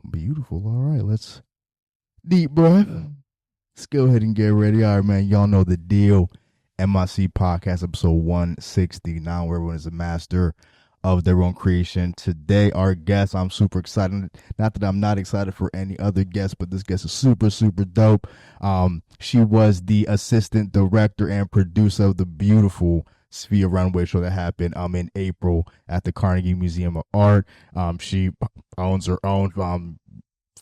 Beautiful. All right, let's deep breath. Let's go ahead and get ready. All right, man. Y'all know the deal. MIC Podcast, episode 169, where everyone is a master of their own creation. Today, our guest, I'm super excited. Not that I'm not excited for any other guest, but this guest is super, super dope. She was the assistant director and producer of the beautiful SVVIAA runway show that happened in April at the Carnegie Museum of Art. She owns her own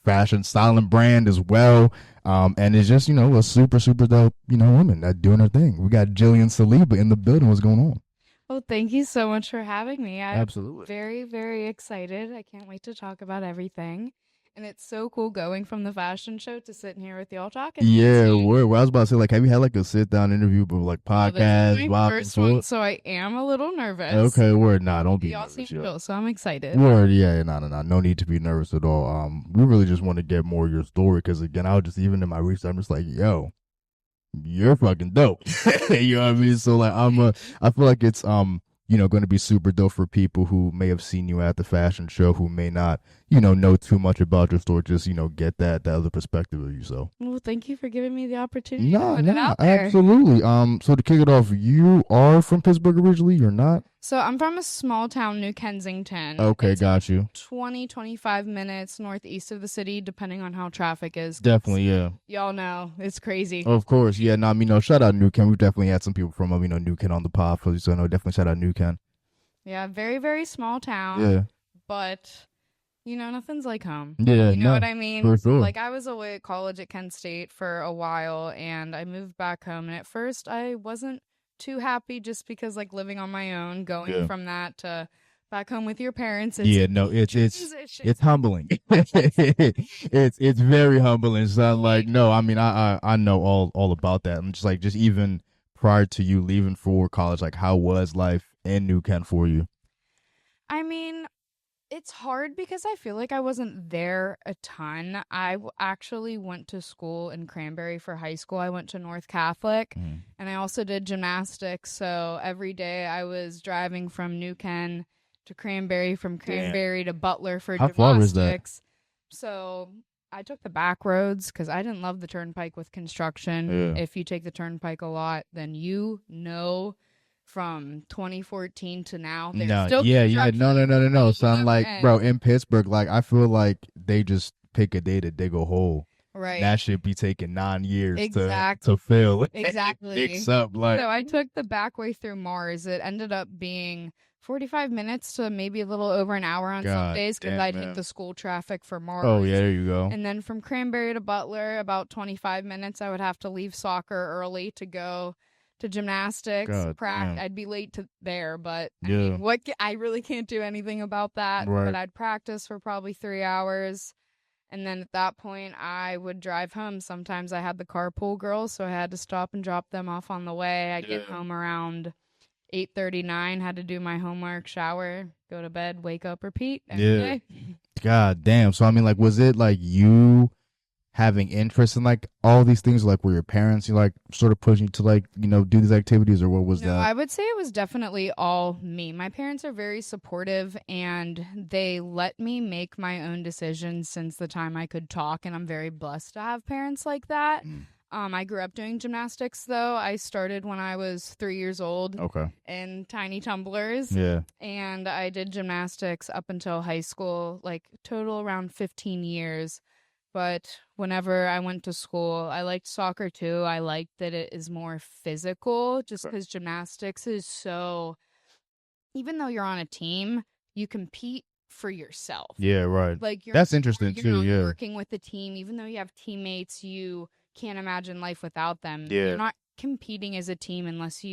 fashion styling brand as well, and is just a super, super dope woman that doing her thing. We got Jillian Saliba in the building. What's going on? Well, thank you so much for having me. I'm Absolutely. very, very excited. I can't wait to talk about everything. And it's so cool going from the fashion show to sitting here with y'all talking. Yeah, word. Well, I was about to say, have you had a sit down interview with podcast? This is my first one, so I am a little nervous. Okay, word. Nah, don't be y'all nervous. Seem chill, so I'm excited. Word, yeah, no need to be nervous at all. We really just want to get more of your story because again, I was just even in my research, I'm just like, yo, you're fucking dope. You know what I mean? So I feel like it's going to be super dope for people who may have seen you at the fashion show, who may not, know too much about your story, just, get that other perspective of you. So, well, thank you for giving me the opportunity. No, absolutely. So to kick it off, you are from Pittsburgh originally. You're not? So I'm from a small town, New Kensington. Okay, got you. 25 minutes northeast of the city, depending on how traffic is. Definitely, yeah. Y'all know, it's crazy. Of course, yeah. No, shout out New Ken. We've definitely had some people from, New Ken on the pod, so definitely shout out New Ken. Yeah, very, very small town. Yeah. But, nothing's like home. Yeah, You know what I mean? For sure. I was away at college at Kent State for a while, and I moved back home. And at first, I wasn't too happy just because, living on my own, going from that to back home with your parents. It's humbling. it's very humbling. So I know all about that. I'm just even prior to you leaving for college, how was life in New Kent for you? I mean, it's hard because I feel like I wasn't there a ton. I actually went to school in Cranberry for high school. I went to North Catholic, and I also did gymnastics. So every day I was driving from New Ken to Cranberry, from Cranberry to Butler for gymnastics. How far is that? So I took the back roads because I didn't love the turnpike with construction. Yeah. If you take the turnpike a lot, then from 2014 to now, there's still no. So I'm bro, in Pittsburgh, I feel like they just pick a day to dig a hole. Right. That should be taking 9 years exactly. to fill. Exactly. Fix up, So I took the back way through Mars. It ended up being 45 minutes to maybe a little over an hour on some days because I'd hit the school traffic for Mars. Oh, yeah, there you go. And then from Cranberry to Butler, about 25 minutes, I would have to leave soccer early to go to gymnastics. I'd be late there, but I really can't do anything about that. Right. But I'd practice for probably 3 hours. And then at that point, I would drive home. Sometimes I had the carpool girls, so I had to stop and drop them off on the way. I'd get home around 8:39, had to do my homework, shower, go to bed, wake up, repeat every day. God damn. So, was it you having interest in all these things, were your parents sort of pushing you to do these activities, or what was that? I would say it was definitely all me. My parents are very supportive, and they let me make my own decisions since the time I could talk, and I'm very blessed to have parents like that. I grew up doing gymnastics, though. I started when I was 3 years old. Okay. In tiny tumblers. Yeah. And I did gymnastics up until high school, total around 15 years. But whenever I went to school, I liked soccer too. I liked that it is more physical just because gymnastics is so, even though you're on a team, you compete for yourself. Yeah, right. That's interesting too. You're working with the team, even though you have teammates, you can't imagine life without them. Yeah. You're not competing as a team unless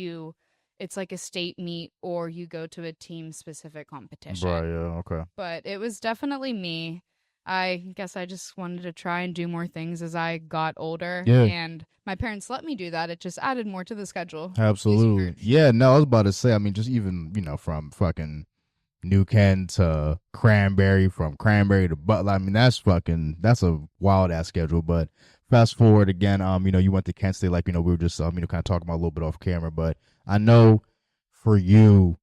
it's a state meet or you go to a team specific competition. Right, yeah, okay. But it was definitely me. I guess I just wanted to try and do more things as I got older. Yeah. And my parents let me do that. It just added more to the schedule. Absolutely. Yeah, no, I was about to say, just even, from fucking New Ken to Cranberry, from Cranberry to Butler, that's a wild ass schedule. But fast forward again, you went to Kent State, we were just, kind of talking about a little bit off camera. But I know for you,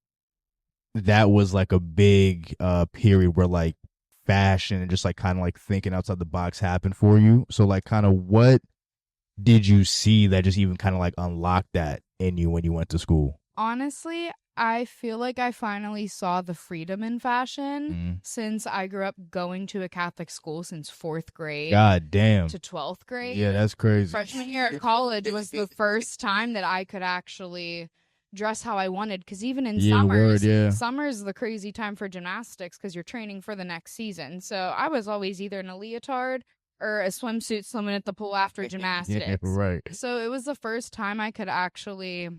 that was a big period where fashion and just like kind of like thinking outside the box happen for you? So like kind of what did you see that just even kind of like unlocked that in you when you went to school? Honestly, I feel like I finally saw the freedom in fashion since I grew up going to a Catholic school since 4th grade. God damn. To 12th grade. Yeah, that's crazy. Freshman year at college was the first time that I could actually dress how I wanted, because even in summer's the crazy time for gymnastics because you're training for the next season. So I was always either in a leotard or a swimsuit swimming at the pool after gymnastics. Yeah, right. So it was the first time I could actually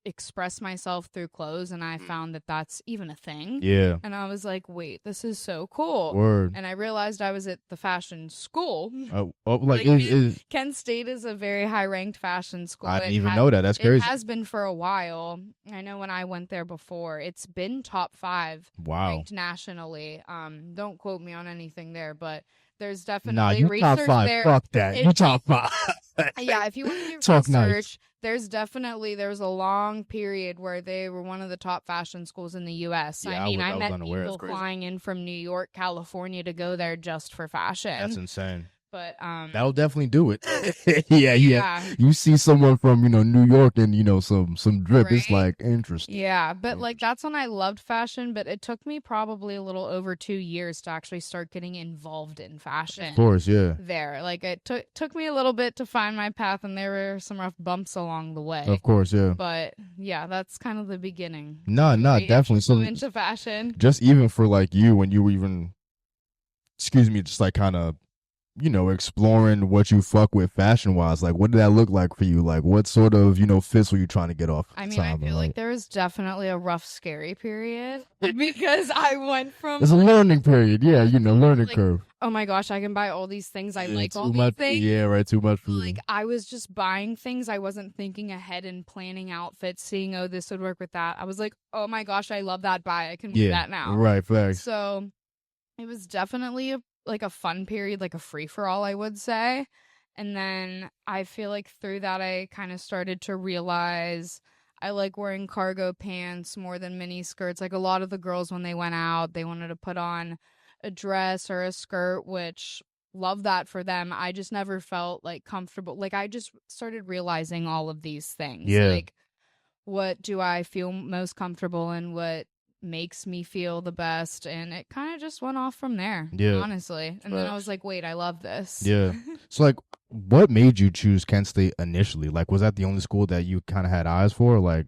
express myself through clothes, and I found that that's even a thing. Yeah. And I was like, wait, this is so cool. Word. And I realized I was at the fashion school. Like Kent State is a very high ranked fashion school. I didn't even know that. That's crazy. It has been for a while. I know when I went there before, it's been top 5 ranked nationally. Don't quote me on anything there, but there's definitely research top 5. there. Fuck that. You top 5. Yeah, if you want to do Talk research, there was a long period where they were one of the top fashion schools in the U.S. Yeah, I met people flying in from New York, California to go there just for fashion. That's insane. But that'll definitely do it. yeah. You see someone from New York and some drip. Right? It's like interesting. Yeah, but like that's when I loved fashion. But it took me probably a little over 2 years to actually start getting involved in fashion. Of course, yeah. There, like it took me a little bit to find my path, and there were some rough bumps along the way. Of course, yeah. But yeah, that's kind of the beginning. No, definitely. So into fashion. Just even for like you, when you were even, just like kind of, exploring what you fuck with fashion wise, like what did that look like for you? Like what sort of, fits were you trying to get off? I mean, I feel like there was definitely a rough, scary period because I went from... It's a learning period, yeah, learning curve. Oh my gosh, I can buy all these things. I like all these things. Yeah, right, too much food. Like I was just buying things. I wasn't thinking ahead and planning outfits, seeing, oh, this would work with that. I was like, oh my gosh, I love that buy. I can do that now. Right, facts. So it was definitely a fun period, like a free-for-all, I would say. And then I feel like through that, I kind of started to realize I like wearing cargo pants more than mini skirts. Like a lot of the girls, when they went out, they wanted to put on a dress or a skirt, which love that for them. I just never felt like comfortable. Like I just started realizing all of these things. Yeah. Like what do I feel most comfortable in? What makes me feel the best, and it kind of just went off from there, honestly. And then I was like, wait, I love this. Yeah. So like what made you choose Kent State initially? Like was that the only school that you kind of had eyes for? Like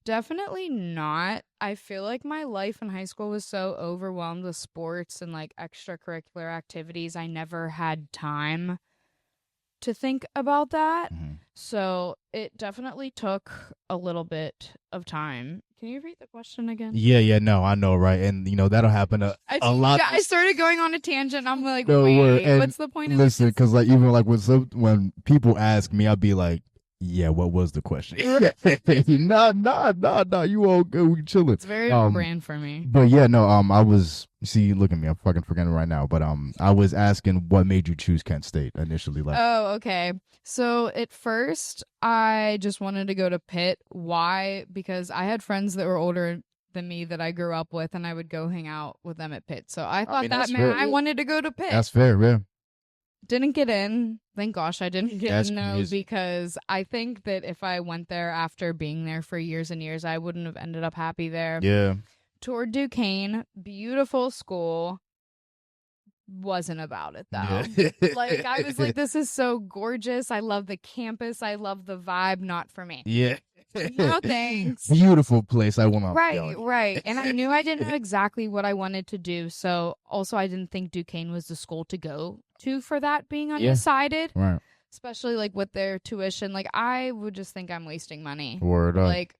definitely not. I feel like my life in high school was so overwhelmed with sports and like extracurricular activities, I never had time to think about that. So it definitely took a little bit of time. Can you read the question again? Yeah, no, I know, right? And that'll happen a lot. I started going on a tangent. I'm like, wait, what's the point of this? Listen, because like even like when people ask me, I'll be like, yeah, what was the question? Nah, you all good, we chilling. It's very brand for me. But yeah, no, I was, see, look at me, I'm fucking forgetting right now. But I was asking what made you choose Kent State initially. Like, oh, okay. So at first, I just wanted to go to Pitt. Why? Because I had friends that were older than me that I grew up with, and I would go hang out with them at Pitt. So I thought that meant I wanted to go to Pitt. That's fair, yeah. Didn't get in. Thank gosh I didn't get in, though, because I think that if I went there after being there for years and years, I wouldn't have ended up happy there. Yeah. Toured Duquesne, beautiful school. Wasn't about it, though. Yeah. Like, I was like, this is so gorgeous. I love the campus. I love the vibe. Not for me. Yeah. No thanks. Beautiful place. I want to. Right. And I knew I didn't know exactly what I wanted to do. So also I didn't think Duquesne was the school to go to for that, being undecided. Yeah. Right. Especially like with their tuition. Like I would just think I'm wasting money. Word up. Like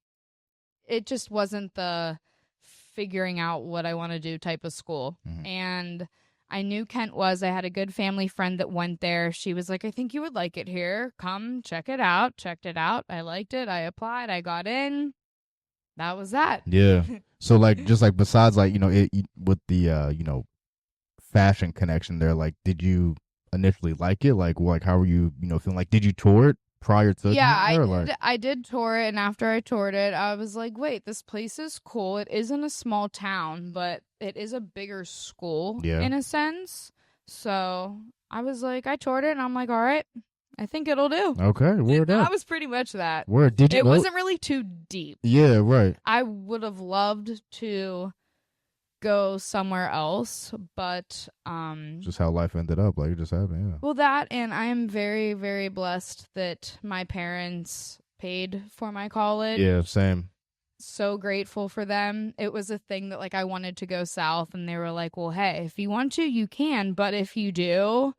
it just wasn't the figuring out what I want to do type of school. And I knew Kent was. I had a good family friend that went there. She was like, I think you would like it here. Come check it out. Checked it out. I liked it. I applied. I got in. That was that. Yeah. So like, just like besides like, with the, fashion connection there, like, did you initially like it? Like how were you, feeling? Like, did you tour it prior to I did tour it, and after I toured it, I was like, wait, this place is cool. It isn't a small town, but it is a bigger school in a sense. So I was like, I toured it, and I'm like, all right, I think it'll do. Okay, word up. That was pretty much that. Word. Did you it wasn't really too deep. Yeah, right. I would have loved to go somewhere else, but just how life ended up, like it just happened. Yeah. Well, that, and I am very, very blessed that my parents paid for my college. Yeah, same. So grateful for them. It was a thing that like I wanted to go south, and they were like, well, hey, if you want to, you can, but if you do,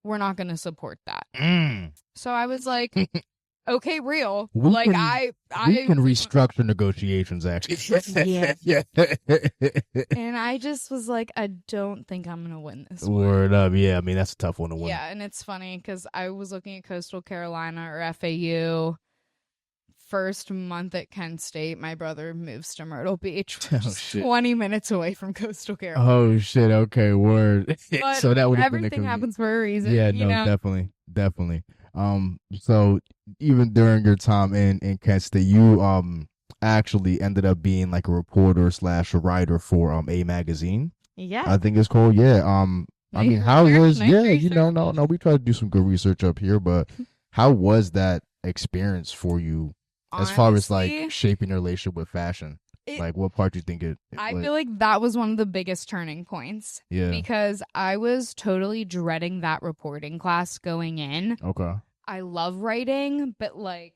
we're not going to support that. So I was like, okay, real. We like can restructure negotiations, actually. Yeah. And I just was like, I don't think I'm gonna win this. Word up. Yeah, I mean that's a tough one to win. Yeah, and it's funny because I was looking at Coastal Carolina or FAU. First month at Kent State, my brother moves to Myrtle Beach, which is 20 minutes away from Coastal Carolina. Oh shit! Okay, word. So that would everything happens for a reason. Yeah, no, definitely. So even during your time in Kent State, you actually ended up being like a reporter / a writer for A magazine. Yeah, I think it's called. Yeah. I mean, how was? Yeah, you know, no, we tried to do some good research up here, but how was that experience for you? As far as like shaping your relationship with fashion, like what part do you think I feel like that was one of the biggest turning points. Yeah. Because I was totally dreading that reporting class going in. Okay. I love writing, but like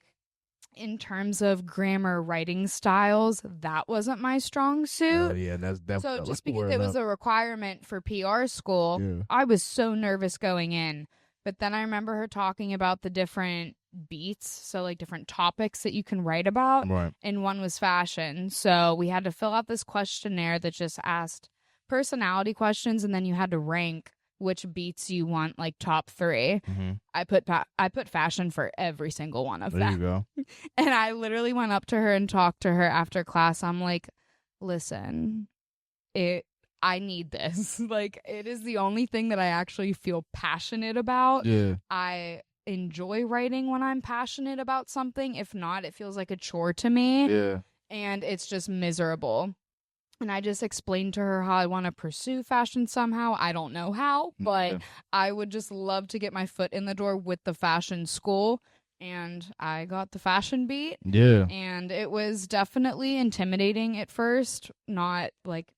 in terms of grammar, writing styles, that wasn't my strong suit. Yeah, that's definitely. So just because it was a requirement for PR school, I was so nervous going in. But then I remember her talking about the different beats, so like different topics that you can write about, right. And one was fashion. So we had to fill out this questionnaire that just asked personality questions, and then you had to rank which beats you want, like top 3. Mm-hmm. I put fashion for every single one of them. There you go. And I literally went up to her and talked to her after class. I'm like, listen, I need this. Like, it is the only thing that I actually feel passionate about. Yeah. I enjoy writing when I'm passionate about something. If not, it feels like a chore to me. Yeah. And it's just miserable. And I just explained to her how I want to pursue fashion somehow. I don't know how, but I would just love to get my foot in the door with the fashion school. And I got the fashion beat. Yeah. And it was definitely intimidating at first. Not like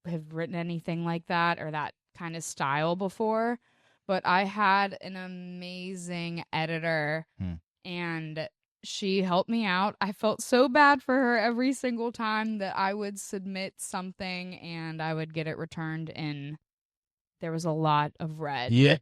have written anything like that or that kind of style before. But I had an amazing editor, and she helped me out. I felt so bad for her every single time that I would submit something and I would get it returned in. There was a lot of red. Yeah.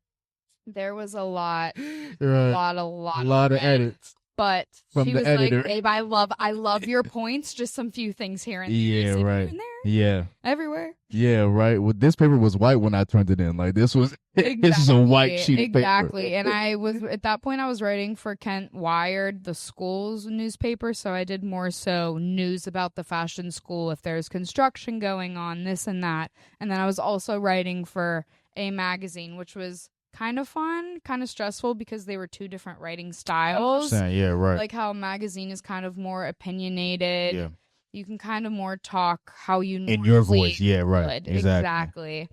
There was a lot, right. a lot of red. Edits. But from she the was editor. Like, babe, I love your points. Just some few things here and there. Yeah, right. Here and there. Yeah. Everywhere. Yeah, right. Well, this paper was white when I turned it in. Like this was this is a white sheet of paper. Exactly. And I was at that point I was writing for Kent Wired, the school's newspaper, so I did more so news about the fashion school, if there's construction going on, this and that. And then I was also writing for A magazine, which was kind of fun, kind of stressful because they were two different writing styles. Yeah, right. Like how a magazine is kind of more opinionated. Yeah. You can kind of more talk how you normally in your voice. Yeah, right. would. Exactly.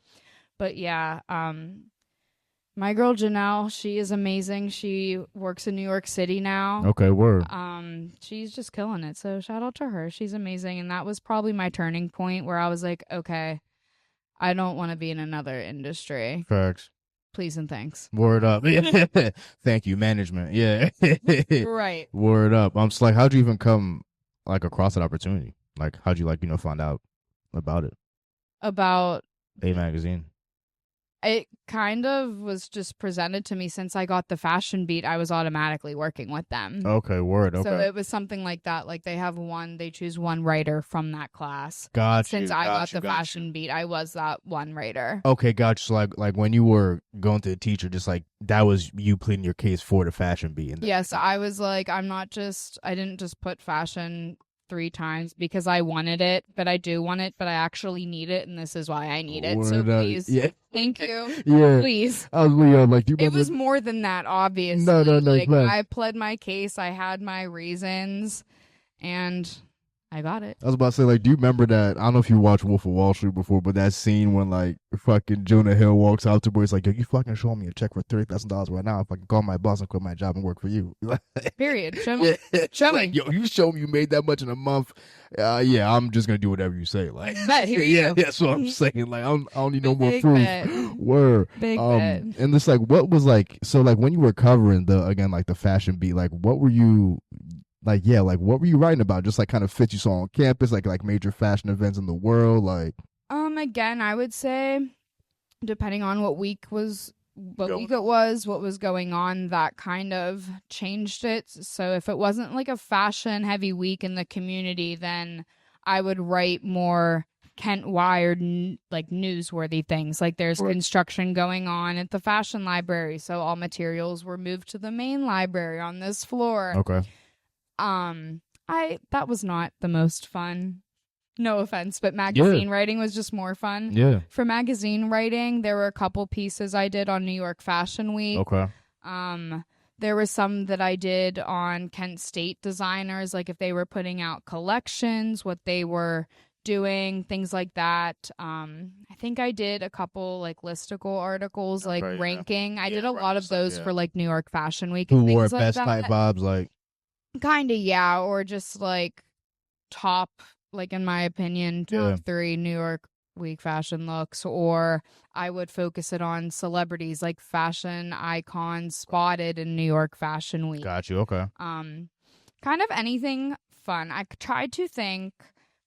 But yeah, my girl Janelle, she is amazing. She works in New York City now. Okay, word. She's just killing it. So shout out to her. She's amazing. And that was probably my turning point where I was like, okay, I don't want to be in another industry. Facts. Please and thanks. Word up. Thank you, management. Yeah. Right. Word up. I'm just like, how'd you even come like across that opportunity? Like, how'd you like, find out about it? About A magazine. It kind of was just presented to me since I got the fashion beat. I was automatically working with them. Okay, word. Okay. So it was something like that. Like they choose one writer from that class. Gotcha. Since I got the fashion beat, I was that one writer. Okay, gotcha. So like when you were going to the teacher, just like that was you pleading your case for the fashion beat. Yes, I was like, I didn't just put fashion 3 times because I wanted it, but I do want it, but I actually need it, and this is why I need it. So please, thank you. Yeah, Please. I was like, do you remember? It was more than that, obviously. No. Like, I pled my case. I had my reasons, and I got it. I was about to say, like, do you remember that? I don't know if you watched Wolf of Wall Street before, but that scene when, like, fucking Jonah Hill walks out to where he's like, yo, you fucking show me a check for $30,000 right now if I can call my boss and quit my job and work for you. Period. Show me. Show me. Like, yo, you show me you made that much in a month. Yeah, I'm just going to do whatever you say. Like, here that's what I'm saying. Like, I don't need no more Big proof. bet. Word. Big bet. And it's like, what was like, so like when you were covering like the fashion beat, like what were you, like, what were you writing about? Just like kind of fits you saw on campus, like major fashion events in the world, like. Again, I would say, depending on what week it was, what was going on, that kind of changed it. So if it wasn't like a fashion heavy week in the community, then I would write more Kent-wired, like newsworthy things. Like there's construction going on at the fashion library, so all materials were moved to the main library on this floor. Okay. That was not the most fun. No offense, but magazine writing was just more fun. Yeah. For magazine writing, there were a couple pieces I did on New York Fashion Week. Okay. There was some that I did on Kent State designers, like if they were putting out collections, what they were doing, things like that. I think I did a couple like listicle articles, like ranking. I did a lot of those for like New York Fashion Week. Who wore best type vibes, like. Kind of, yeah, or just like top, like in my opinion, top 3 New York Week fashion looks, or I would focus it on celebrities, like fashion icons spotted in New York Fashion Week. Got you, okay. Kind of anything fun. I tried to think,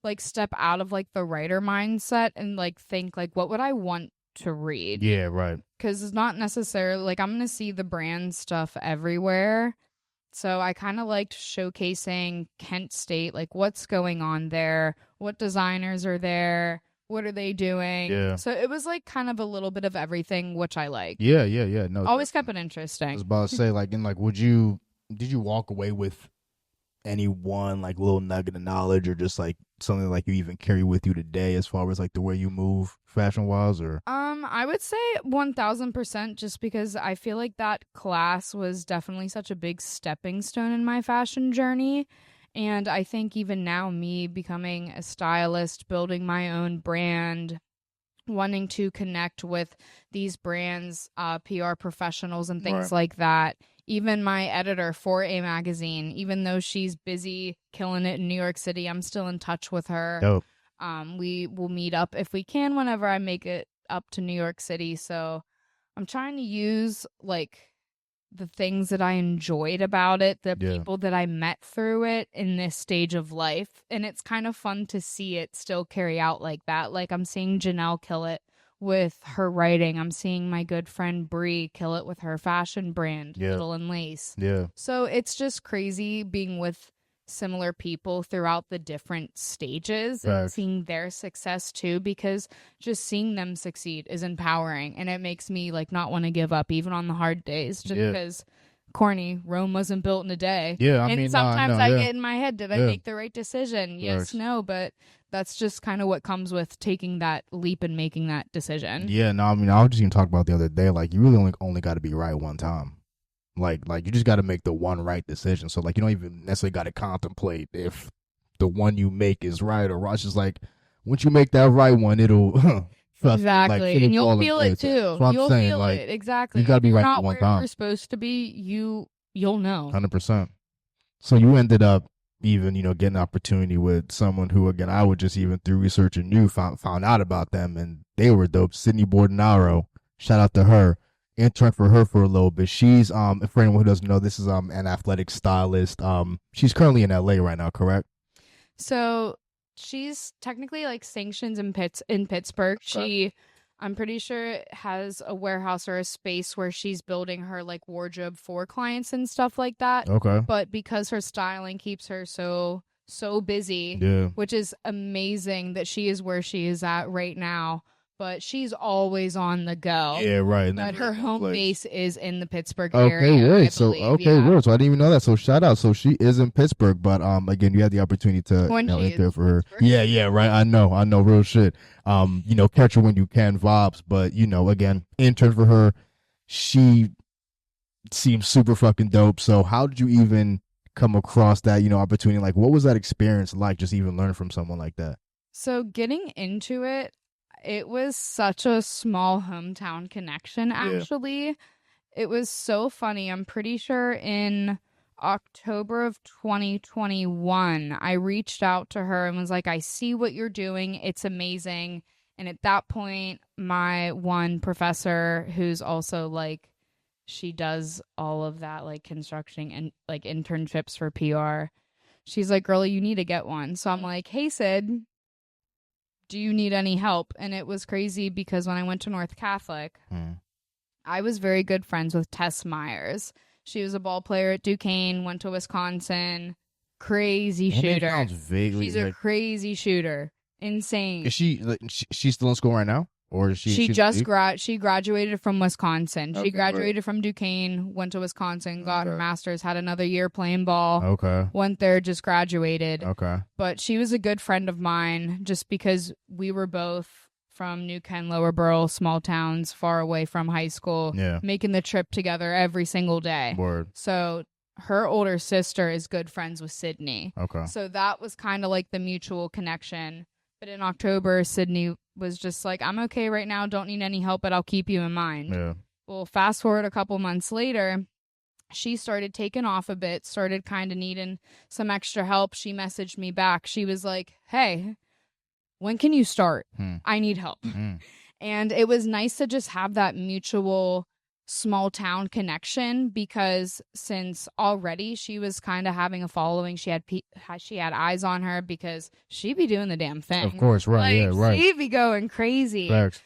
like step out of like the writer mindset and like think like what would I want to read? Yeah, right. Because it's not necessarily like I'm gonna see the brand stuff everywhere. So I kind of liked showcasing Kent State, like what's going on there, what designers are there, what are they doing. Yeah. So it was like kind of a little bit of everything, which I like. Yeah. No, always kept it interesting. I was about to say, like, did you walk away with any one like little nugget of knowledge, or just like something like you even carry with you today as far as like the way you move fashion wise? Or I would say 1000%, just because I feel like that class was definitely such a big stepping stone in my fashion journey. And I think even now, me becoming a stylist, building my own brand, wanting to connect with these brands, PR professionals and things like that. Even my editor for a magazine, even though she's busy killing it in New York City, I'm still in touch with her. Dope. We will meet up if we can whenever I make it up to New York City. So I'm trying to use like the things that I enjoyed about it, the people that I met through it in this stage of life. And it's kind of fun to see it still carry out like that. Like I'm seeing Janelle kill it with her writing. I'm seeing my good friend Bree kill it with her fashion brand, Little and Lace. Yeah. So it's just crazy being with similar people throughout the different stages and seeing their success too, because just seeing them succeed is empowering, and it makes me like not want to give up even on the hard days, just because corny, Rome wasn't built in a day. Yeah, I mean, sometimes I get in my head, did I make the right decision? Yes, no, but that's just kind of what comes with taking that leap and making that decision. Yeah, no, I mean, I was just even talking about the other day, like you really only got to be right one time. Like you just got to make the one right decision. So like you don't even necessarily got to contemplate if the one you make is right or wrong. It's just like once you make that right one, it'll exactly, like, and you'll feel it too. You'll feel like, it exactly. You got to be right not one where time. You're supposed to be. You'll know 100%. So you ended up even getting an opportunity with someone who, again, I would just even through researching you found out about them, and they were dope. Sydney Bordenaro, shout out to her. Interned for her for a little bit. She's for anyone who doesn't know, this is an athletic stylist. She's currently in LA right now, correct? So she's technically like sanctioned in Pittsburgh. She, I'm pretty sure, has a warehouse or a space where she's building her like wardrobe for clients and stuff like that. Okay. But because her styling keeps her so busy, which is amazing that she is where she is at right now. but she's always on the go. Yeah, right. But her home base is in the Pittsburgh okay, area. Wait. So word. So I didn't even know that. So shout out. So she is in Pittsburgh, but again, you had the opportunity to intern for her. Yeah, right. I know, real shit. Catch her when you can vibes, but again, intern for her. She seems super fucking dope. So how did you even come across that opportunity? Like, what was that experience like? Just even learning from someone like that. So getting into it. It was such a small hometown connection, actually. Yeah. It was so funny. I'm pretty sure in October of 2021, I reached out to her and was like, I see what you're doing. It's amazing. And at that point, my one professor, who's also like, she does all of that, like construction and like internships for PR. She's like, girl, you need to get one. So I'm like, hey, Sid, do you need any help? And it was crazy because when I went to North Catholic, I was very good friends with Tess Myers. She was a ball player at Duquesne, went to Wisconsin. Crazy shooter. Sounds vaguely. She's a crazy shooter. Insane. Is she's still in school right now? Or is she graduated from Wisconsin. Okay, she graduated from Duquesne, went to Wisconsin, got her master's, had another year playing ball. Okay. Went there, just graduated. Okay. But she was a good friend of mine just because we were both from New Ken, Lower Borough, small towns far away from high school, making the trip together every single day. Word. So her older sister is good friends with Sydney. Okay. So that was kind of like the mutual connection. But in October, Sydney was just like, I'm okay right now, don't need any help, but I'll keep you in mind. Yeah. Well, fast forward a couple months later, she started taking off a bit, started kind of needing some extra help. She messaged me back. She was like, hey, when can you start? I need help. And it was nice to just have that mutual small town connection because since already she was kind of having a following, she had eyes on her because she'd be doing the damn thing. Of course, right, like, right. She'd be going crazy. Facts.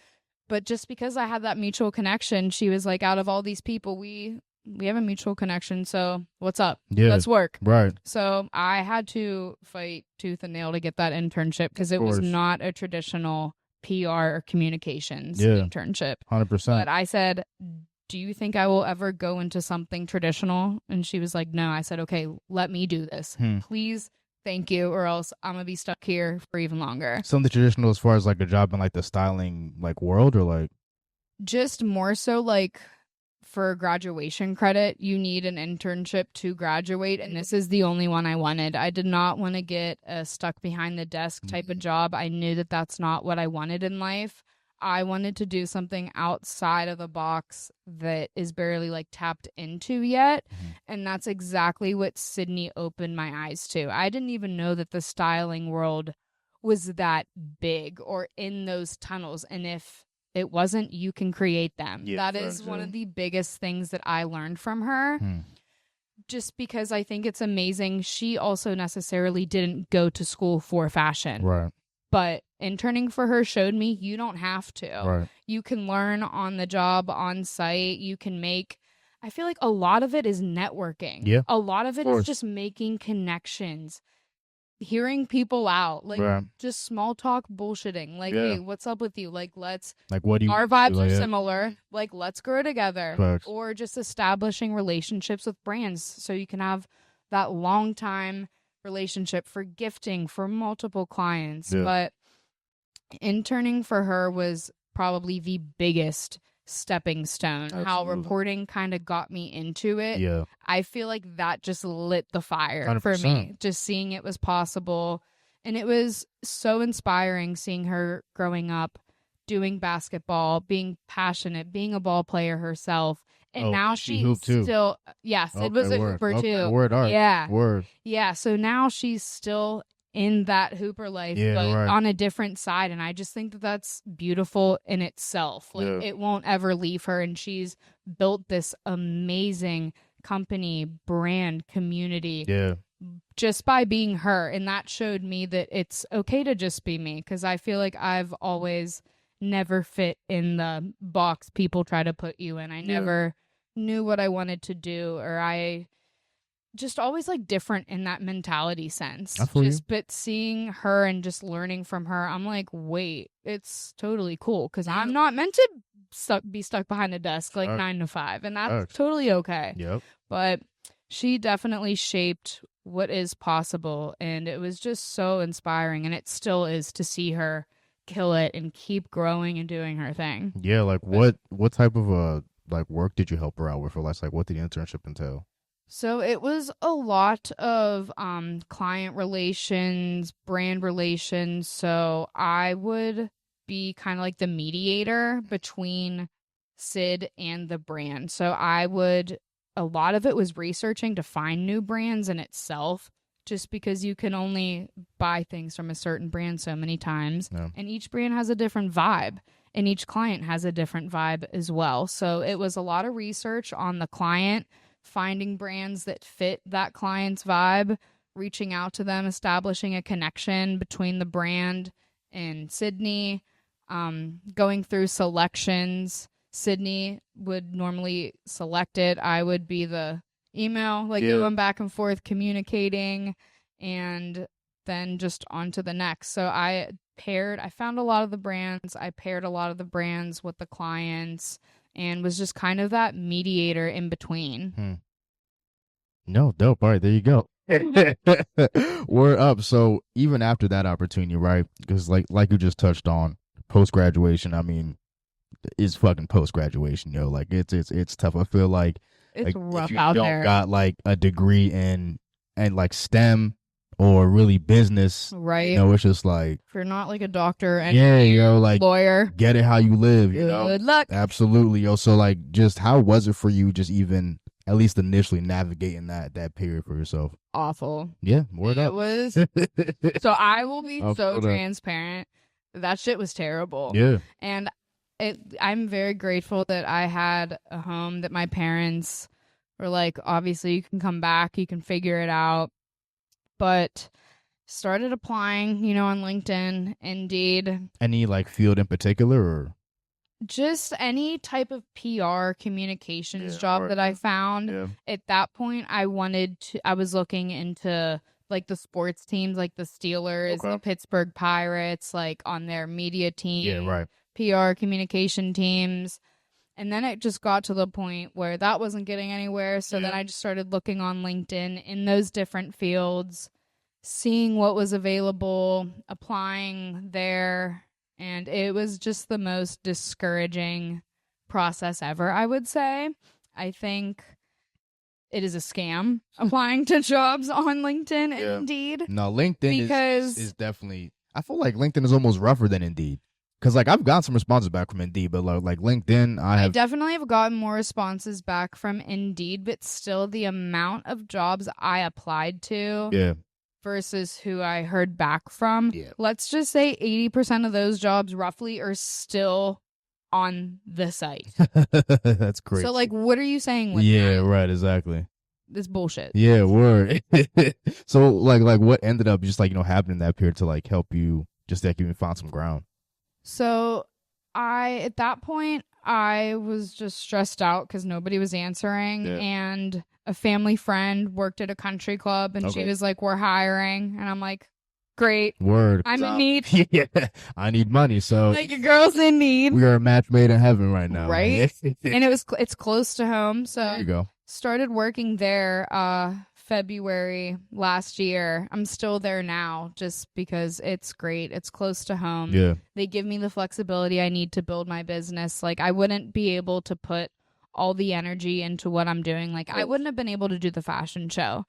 But just because I had that mutual connection, she was like, out of all these people, we have a mutual connection, so what's up? Yeah. Let's work. Right. So I had to fight tooth and nail to get that internship because it was not a traditional PR or communications internship. 100%. But I said, do you think I will ever go into something traditional? And she was like, no. I said, okay, let me do this. Please, thank you, or else I'm going to be stuck here for even longer. Something traditional as far as like a job in like the styling like world or like? Just more so like for graduation credit, you need an internship to graduate. And this is the only one I wanted. I did not want to get a stuck behind the desk type of job. I knew that that's not what I wanted in life. I wanted to do something outside of the box that is barely like tapped into yet. And that's exactly what Sydney opened my eyes to. I didn't even know that the styling world was that big or in those tunnels. And if it wasn't, you can create them. Yeah, that is one of the biggest things that I learned from her. Just because I think it's amazing. She also necessarily didn't go to school for fashion. Right. But interning for her showed me you don't have to. Right. You can learn on the job, on site. You can make, I feel like a lot of it is networking. Yeah. A lot of it is just making connections, hearing people out, like just small talk bullshitting. Like, hey, what's up with you? Like, let's, like, what do you, our vibes are similar. Like, let's grow together. Facts. Or just establishing relationships with brands so you can have that long time relationship for gifting for multiple clients. But interning for her was probably the biggest stepping stone. Absolutely. How reporting kind of got me into it. I feel like that just lit the fire 100%. For me, just seeing it was possible. And it was so inspiring seeing her growing up, doing basketball, being passionate, being a ball player herself. And now she's still, it was a hooper too. Word. Yeah. So now she's still in that hooper life, but on a different side. And I just think that that's beautiful in itself. Like it won't ever leave her. And she's built this amazing company, brand, community. Just by being her. And that showed me that it's okay to just be me. Because I feel like I've always never fit in the box people try to put you in. I never knew what I wanted to do, or I just always like different in that mentality sense. I feel you. But seeing her and just learning from her, I'm like, wait, it's totally cool because I'm not meant to be stuck behind a desk like 9 to 5, and that's totally okay. Yep. But she definitely shaped what is possible, and it was just so inspiring, and it still is to see her kill it and keep growing and doing her thing. Yeah, like what type of like work did you help her out with, or like what did the internship entail? So it was a lot of client relations, brand relations. So I would be kind of like the mediator between Sid and the brand. So a lot of it was researching to find new brands in itself, just because you can only buy things from a certain brand so many times. Yeah. And each brand has a different vibe, and each client has a different vibe as well. So it was a lot of research on the client, finding brands that fit that client's vibe, reaching out to them, establishing a connection between the brand and Sydney, going through selections. Sydney would normally select it. I would be the email, going back and forth, communicating, and then just on to the next. So I found a lot of the brands. I paired a lot of the brands with the clients, and was just kind of that mediator in between. No, dope. All right, there you go. We're up. So even after that opportunity, right? Because like you just touched on, post graduation, I mean, is fucking post graduation, yo. Like it's tough. I feel like it's rough if you out don't there. Got like a degree in like STEM or really business, right? You know, it's just like if you're not like a doctor and like lawyer, get it how you live. You know, good luck. Absolutely, yo. So like, just how was it for you? Just even at least initially navigating that period for yourself. Awful. Yeah, word up. It was. So I will be so transparent. That shit was terrible. Yeah. And I'm very grateful that I had a home, that my parents were like, obviously you can come back, you can figure it out. But started applying, on LinkedIn, Indeed. Any like field in particular, or just any type of PR communications job that I found. Yeah. At that point, I was looking into like the sports teams, like the Steelers, the Pittsburgh Pirates, like on their media team. Yeah, right. PR communication teams. And then it just got to the point where that wasn't getting anywhere. So then I just started looking on LinkedIn in those different fields, seeing what was available, applying there. And it was just the most discouraging process ever, I would say. I think it is a scam applying to jobs on LinkedIn and Indeed. No, LinkedIn is definitely, I feel like LinkedIn is almost rougher than Indeed. Because, like, I've gotten some responses back from Indeed, but, like LinkedIn, I definitely have gotten more responses back from Indeed, but still the amount of jobs I applied to versus who I heard back from, let's just say 80% of those jobs, roughly, are still on the site. That's crazy. So, like, what are you saying with that? Right, exactly. This bullshit. Yeah, word. So, like, what ended up just, like, happening in that period to, like, help you just, like, even find some ground? So at that point, I was just stressed out because nobody was answering. And a family friend worked at a country club, and she was like, we're hiring. And I'm like, great. Word. I'm in need. Yeah, I need money. So like, your girl's in need. We are a match made in heaven right now. Right? And it's close to home. So there you go. Started working there February last year. I'm still there now just because it's great. It's close to home. Yeah. They give me the flexibility I need to build my business. Like, I wouldn't be able to put all the energy into what I'm doing. Like, I wouldn't have been able to do the fashion show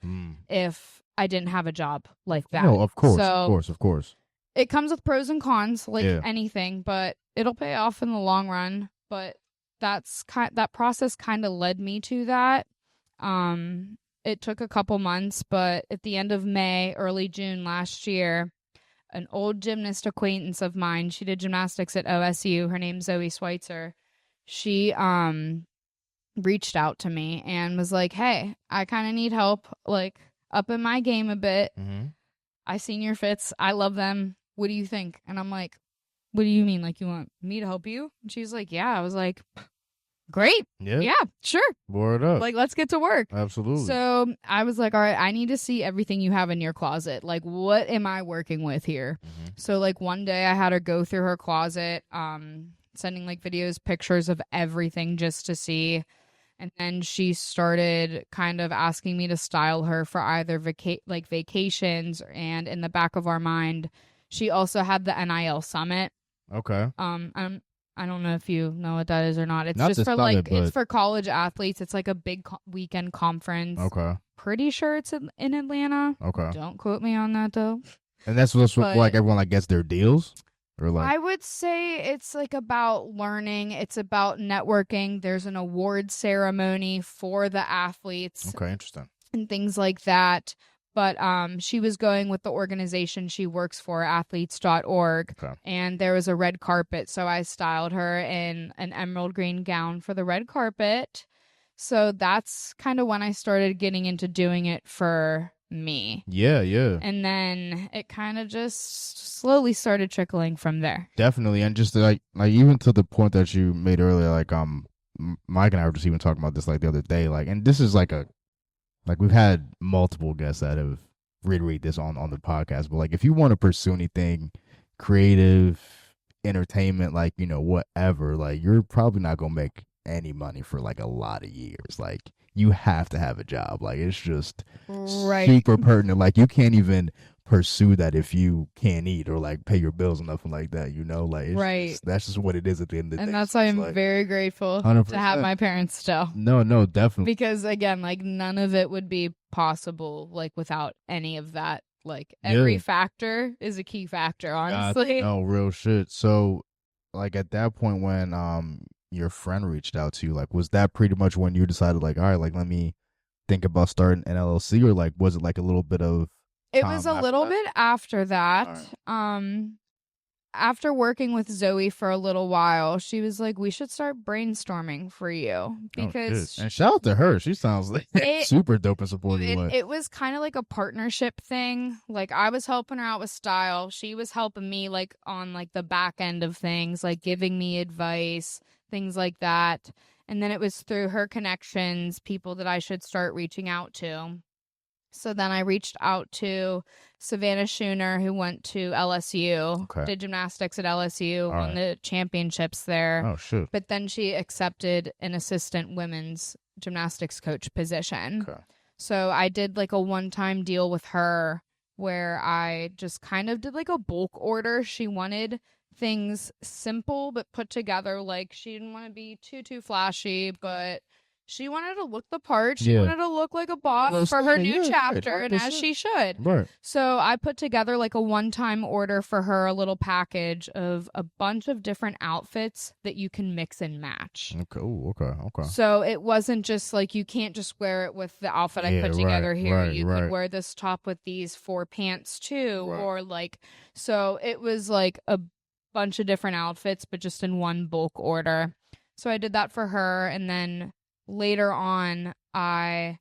if I didn't have a job like that. No, of course, so of course. It comes with pros and cons, like anything, but it'll pay off in the long run. But that process kind of led me to that. It took a couple months, but at the end of May, early June last year, an old gymnast acquaintance of mine, she did gymnastics at OSU. Her name's Zoe Schweitzer. She reached out to me and was like, hey, I kind of need help, like, up in my game a bit. Mm-hmm. I seen your fits. I love them. What do you think? And I'm like, what do you mean? Like, you want me to help you? And she's like, yeah. I was like, great. Yeah. Yeah, sure. Word up. Like, let's get to work. Absolutely. So I was like, all right, I need to see everything you have in your closet. Like, what am I working with here? Mm-hmm. So, like, one day I had her go through her closet, sending, like, videos, pictures of everything just to see. And then she started kind of asking me to style her for either vacations, and in the back of our mind, she also had the NIL Summit. Okay. I don't know if you know what that is or not. It's Not just the for summit, it's but- for college athletes. It's like a big weekend conference. Okay. Pretty sure it's in Atlanta. Okay. Don't quote me on that though. And that's what's But- like everyone like gets their deals, or like I would say it's like about learning. It's about networking. There's an award ceremony for the athletes okay, interesting. and things like that. But she was going with the organization she works for, athletes.org, Okay. and there was a red carpet. So I styled her in an emerald green gown for the red carpet. So that's kind of when I started getting into doing it for me. Yeah, yeah. And then it kind of just slowly started trickling from there. Definitely, and just like even to the point that you made earlier, like Mike and I were just even talking about this like the other day, like, and this is like we've had multiple guests that have reiterate this on the podcast, but like if you want to pursue anything creative, entertainment, like, you know, whatever, like you're probably not gonna make any money for like a lot of years. Like you have to have a job. Like it's just super pertinent. Like you can't even pursue that if you can't eat or like pay your bills or nothing like that, you know, like it's just, that's just what it is at the end of the day. And that's why I'm like, very grateful 100%. to have my parents still. No, definitely. Because again, like none of it would be possible like without any of that. Like every factor is a key factor, honestly. No, real shit. So like at that point when your friend reached out to you, like was that pretty much when you decided like, all right, like let me think about starting an LLC, or like was it like a little bit of it was a little bit after that. Right. After working with Zoe for a little while, she was like, we should start brainstorming for you. Because and shout out to her. She sounds like super dope and supportive. It was kind of like a partnership thing. Like I was helping her out with style. She was helping me like on like the back end of things, like giving me advice, things like that. And then it was through her connections, people that I should start reaching out to. So then I reached out to Savannah Schooner, who went to LSU, did gymnastics at LSU, won the championships there. Oh, shit. But then she accepted an assistant women's gymnastics coach position. Okay. So I did like a one-time deal with her where I just kind of did like a bulk order. She wanted things simple but put together. Like she didn't want to be too flashy, but she wanted to look the part. She wanted to look like a boss for her new chapter, and as she should. Right. So I put together like a one-time order for her, a little package of a bunch of different outfits that you can mix and match. Okay. Ooh, okay. So it wasn't just like you can't just wear it with the outfit I put together here. You could wear this top with these 4 pants too, or like, so it was like a bunch of different outfits, but just in one bulk order. So I did that for her, and then later on, I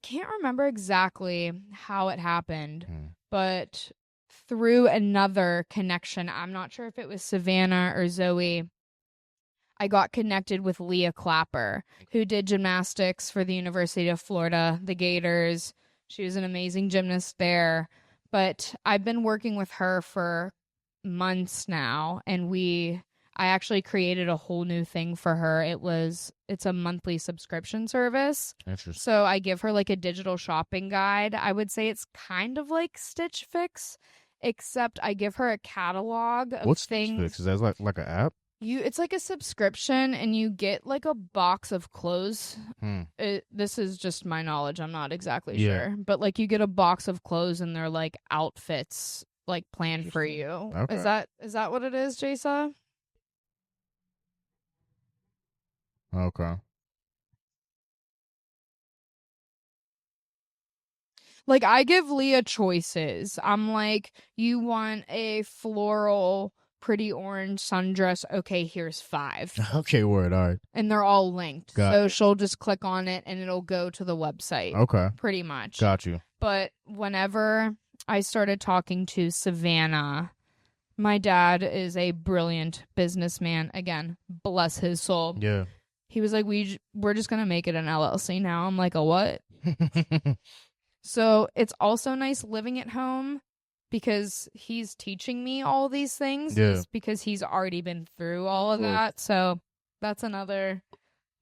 can't remember exactly how it happened, but through another connection, I'm not sure if it was Savannah or Zoe, I got connected with Leah Clapper, who did gymnastics for the University of Florida, the Gators. She was an amazing gymnast there, but I've been working with her for months now, and I actually created a whole new thing for her. It's a monthly subscription service. Interesting. So I give her like a digital shopping guide. I would say it's kind of like Stitch Fix, except I give her a catalog of What's things. Stitch Fix? Is that like an app? It's like a subscription, and you get like a box of clothes. This is just my knowledge. I'm not exactly sure, but like you get a box of clothes, and they're like outfits like planned for you. Okay. Is that what it is, Jasa? Okay. Like I give Leah choices. I'm like, you want a floral pretty orange sundress? Okay, here's 5. Okay, word. All right. And they're all linked. So she'll just click on it and it'll go to the website. Okay. Pretty much. Got you. But whenever I started talking to Savannah, my dad is a brilliant businessman. Again, bless his soul. Yeah. he was like, we're just going to make it an LLC now. I'm like, a what? So it's also nice living at home because he's teaching me all these things. Yeah. Because he's already been through all of that. So that's another,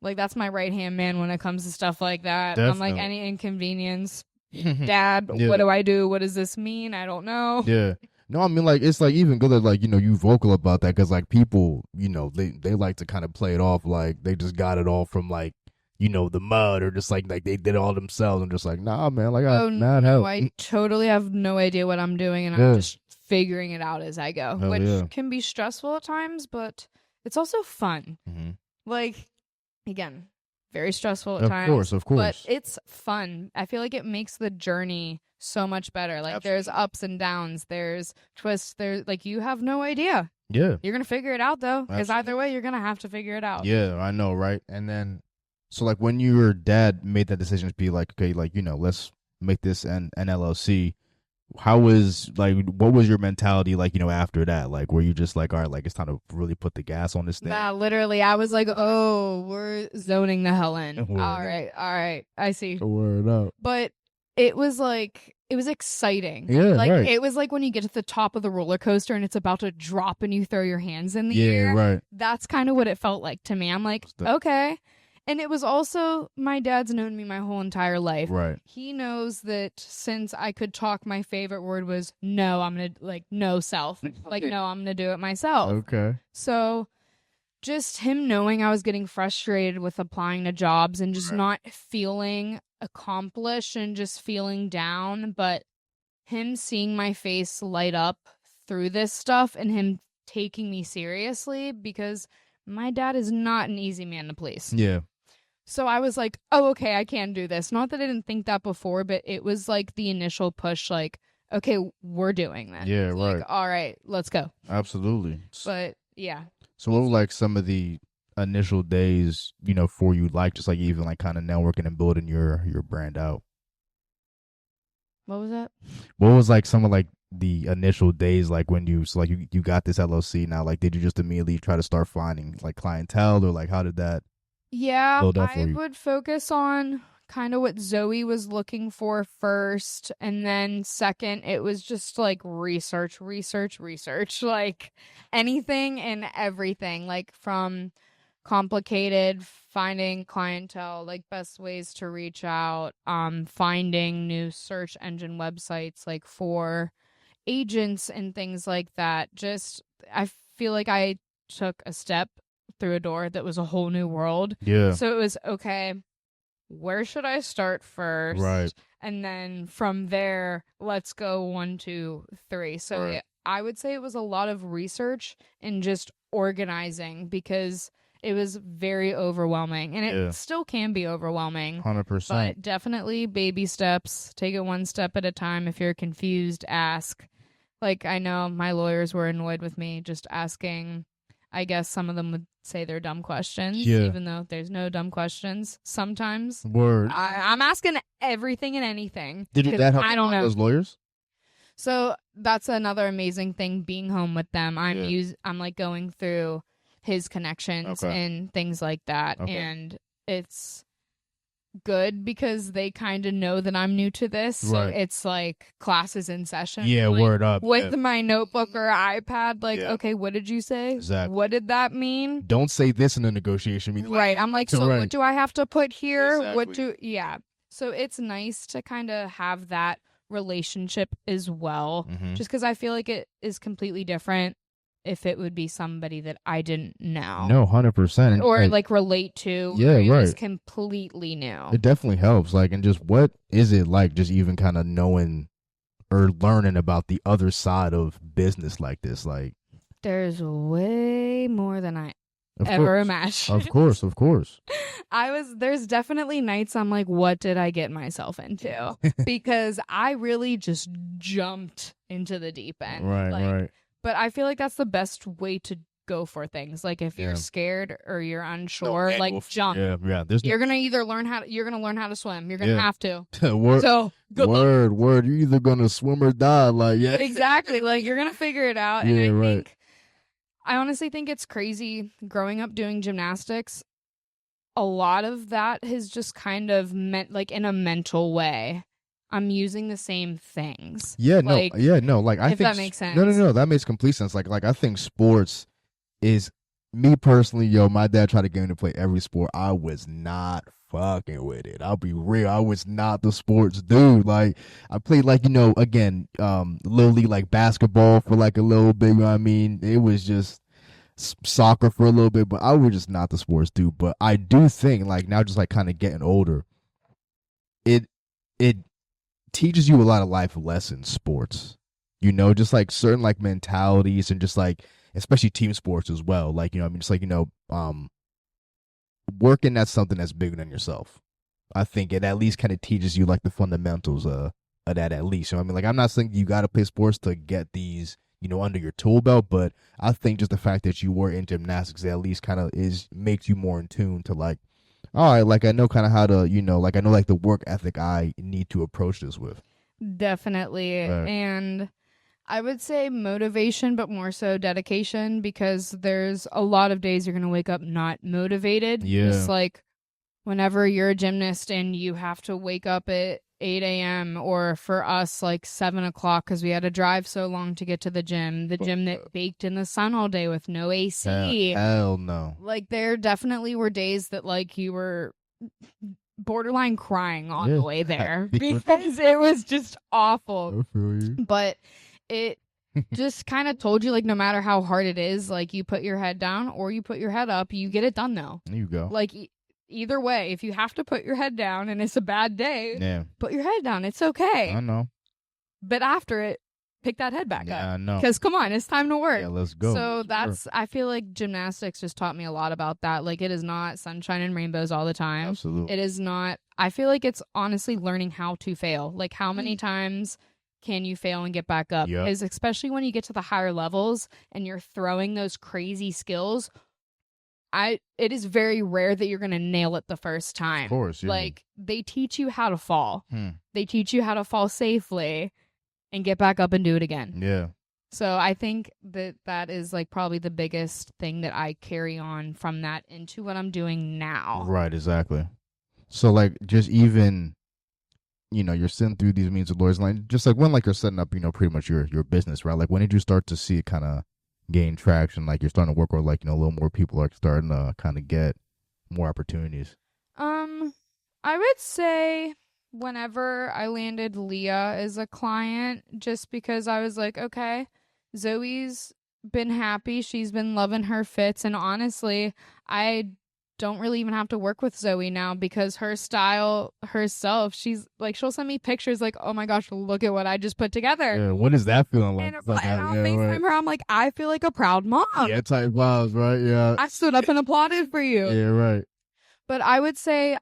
like, that's my right-hand man when it comes to stuff like that. Definitely. I'm like, any inconvenience, Dad, what do I do? What does this mean? I don't know. Yeah. No, I mean, like, it's like even good that, like, you know, you vocal about that because, like, people, you know, they like to kind of play it off like they just got it all from, like, you know, the mud or just like they did it all themselves. I'm just like, nah, man, like, mad help. I totally have no idea what I'm doing, and I'm just figuring it out as I go, which can be stressful at times, but it's also fun. Like, again, very stressful at times. Of course. But it's fun. I feel like it makes the journey so much better. Like, there's ups and downs, there's twists, there's, like, you have no idea. Yeah. You're going to figure it out, though, because either way, you're going to have to figure it out. Yeah, I know, right? And then, so, like, when your dad made that decision to be like, okay, like, you know, let's make this an LLC, how was, like, what was your mentality, like, you know, after that? Like, were you just like, all right, like, it's time to really put the gas on this thing? Nah, literally, I was like, oh, we're zoning the hell in. All right, I see. Word up. But it was like, it was exciting. Yeah, like, right. It was like when you get to the top of the roller coaster and it's about to drop and you throw your hands in the air. Yeah, right. That's kind of what it felt like to me. I'm like, okay. And it was also, my dad's known me my whole entire life. Right. He knows that since I could talk, my favorite word was no, I'm going to, like, no self. Like, no, I'm going to do it myself. Okay. So just him knowing I was getting frustrated with applying to jobs and just not feeling accomplished and just feeling down, but him seeing my face light up through this stuff and him taking me seriously, because my dad is not an easy man to please. Yeah. So I was like, oh, okay, I can do this. Not that I didn't think that before, but it was like the initial push, like, okay, we're doing this. Yeah, right. Like, all right, let's go. Absolutely. But yeah. So what were, like, some of the initial days, you know, for you, like, just like even like kind of networking and building your brand out? What was that? What was, like, some of, like, the initial days, like, when you, so, like, you got this LLC now, like, did you just immediately try to start finding, like, clientele, or, like, how did that build up for you? I would focus on kind of what Zoe was looking for first, and then second, it was just like research, like anything and everything, like from complicated, finding clientele, like best ways to reach out, finding new search engine websites, like for agents and things like that. Just, I feel like I took a step through a door that was a whole new world. Yeah. So it was, okay, where should I start first? Right. And then from there, let's go 1, 2, 3. So I would say it was a lot of research and just organizing, because it was very overwhelming, and it still can be overwhelming. 100%. But definitely baby steps. Take it one step at a time. If you're confused, ask. Like, I know my lawyers were annoyed with me just asking. I guess some of them would say they're dumb questions, even though there's no dumb questions. Sometimes. Word. I'm asking everything and anything. Did your dad help I don't know those lawyers? So that's another amazing thing, being home with them. I'm like going through his connections and things like that, and it's good because they kind of know that I'm new to this. So it's like classes in session. Yeah, like, word up. With my notebook or iPad, like, okay, what did you say? Exactly. What did that mean? Don't say this in the negotiation meeting. Right. I'm like, so what do I have to put here? Exactly. So it's nice to kind of have that relationship as well, just because I feel like it is completely different if it would be somebody that I didn't know. No, 100%. Or like relate to. Yeah, right. Just completely new. It definitely helps. Like, and just what is it like just even kind of knowing or learning about the other side of business like this? Like, there's way more than I ever imagined. Of course. There's definitely nights I'm like, what did I get myself into? Because I really just jumped into the deep end. Right. But I feel like that's the best way to go for things. Like, if you're scared or you're unsure, jump. Yeah. You're gonna either learn how to swim. You're gonna have to. Word. So good luck. Word. You're either gonna swim or die. Like, exactly. Like, you're gonna figure it out. And I honestly think it's crazy growing up doing gymnastics. a lot of that has just kind of meant like in a mental way. I'm using the same things. Yeah, like, no. Like I if think that makes sense. No, that makes complete sense. Like I think sports is me personally, my dad tried to get me to play every sport. I was not fucking with it. I'll be real. I was not the sports dude. Like I played like, again, little league like basketball for like a little bit, you know what I mean? It was just soccer for a little bit, but I was just not the sports dude. But I do think like now just like kind of getting older, it teaches you a lot of life lessons, sports. Just like certain like mentalities and just like especially team sports as well. Like, just like, working at something that's bigger than yourself. I think it at least kind of teaches you like the fundamentals of that at least. I mean, like I'm not saying you got to play sports to get these, under your tool belt, but I think just the fact that you were in gymnastics at least kind of makes you more in tune to like, all right, like I know kind of how to, like I know like the work ethic I need to approach this with. Definitely. Right. And I would say motivation, but more so dedication, because there's a lot of days you're going to wake up not motivated. Yeah. Just like whenever you're a gymnast and you have to wake up at 8 a.m. or for us like 7 o'clock because we had to drive so long to get to the gym that baked in the sun all day with no AC. Hell no. Like there definitely were days that like you were borderline crying on the way there because it was just awful. I feel you. But it just kind of told you like no matter how hard it is, like you put your head down or you put your head up, you get it done though. There you go. Like either way, if you have to put your head down and it's a bad day, put your head down. It's okay. I know. But after it, pick that head back up. I know. Because come on, it's time to work. Yeah, let's go. So that's, I feel like gymnastics just taught me a lot about that. Like it is not sunshine and rainbows all the time. Absolutely. It is not, I feel like it's honestly learning how to fail. Like how many times can you fail and get back up? Because especially when you get to the higher levels and you're throwing those crazy skills, it is very rare that you're going to nail it the first time. Of course, yeah. Like, they teach you how to fall. They teach you how to fall safely and get back up and do it again. Yeah. So I think that is, like, probably the biggest thing that I carry on from that into what I'm doing now. Right, exactly. So, like, just even, you're sitting through these meetings with lawyers, like, just like when, like, you're setting up, pretty much your business, right? Like, when did you start to see it kind of gain traction, like you're starting to work with like a little more people are starting to kind of get more opportunities? I would say whenever I landed Leah as a client, just because I was like, okay, Zoe's been happy, she's been loving her fits, and honestly I don't really even have to work with Zoe now because her style herself, she's like, she'll send me pictures like, oh my gosh, look at what I just put together. Yeah, what is that feeling like? And I'll FaceTime her, I'm like, I feel like a proud mom. Yeah, type vibes, right? Yeah. I stood up and applauded for you. Yeah, right. But I would say,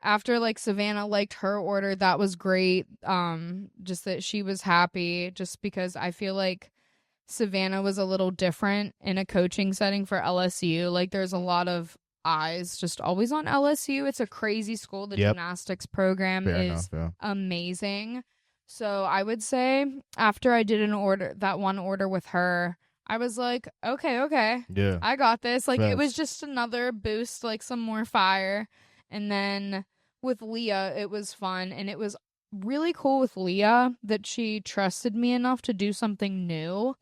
after like Savannah liked her order, that was great. Just that she was happy, just because I feel like Savannah was a little different in a coaching setting for LSU. Like there's a lot of eyes just always on LSU. It's a crazy school. The gymnastics program is amazing. So I would say after I did that one order with her, I was like, okay, yeah, I got this. Like it was just another boost, like some more fire. And then with Leah, it was fun, and it was really cool with Leah that she trusted me enough to do something new.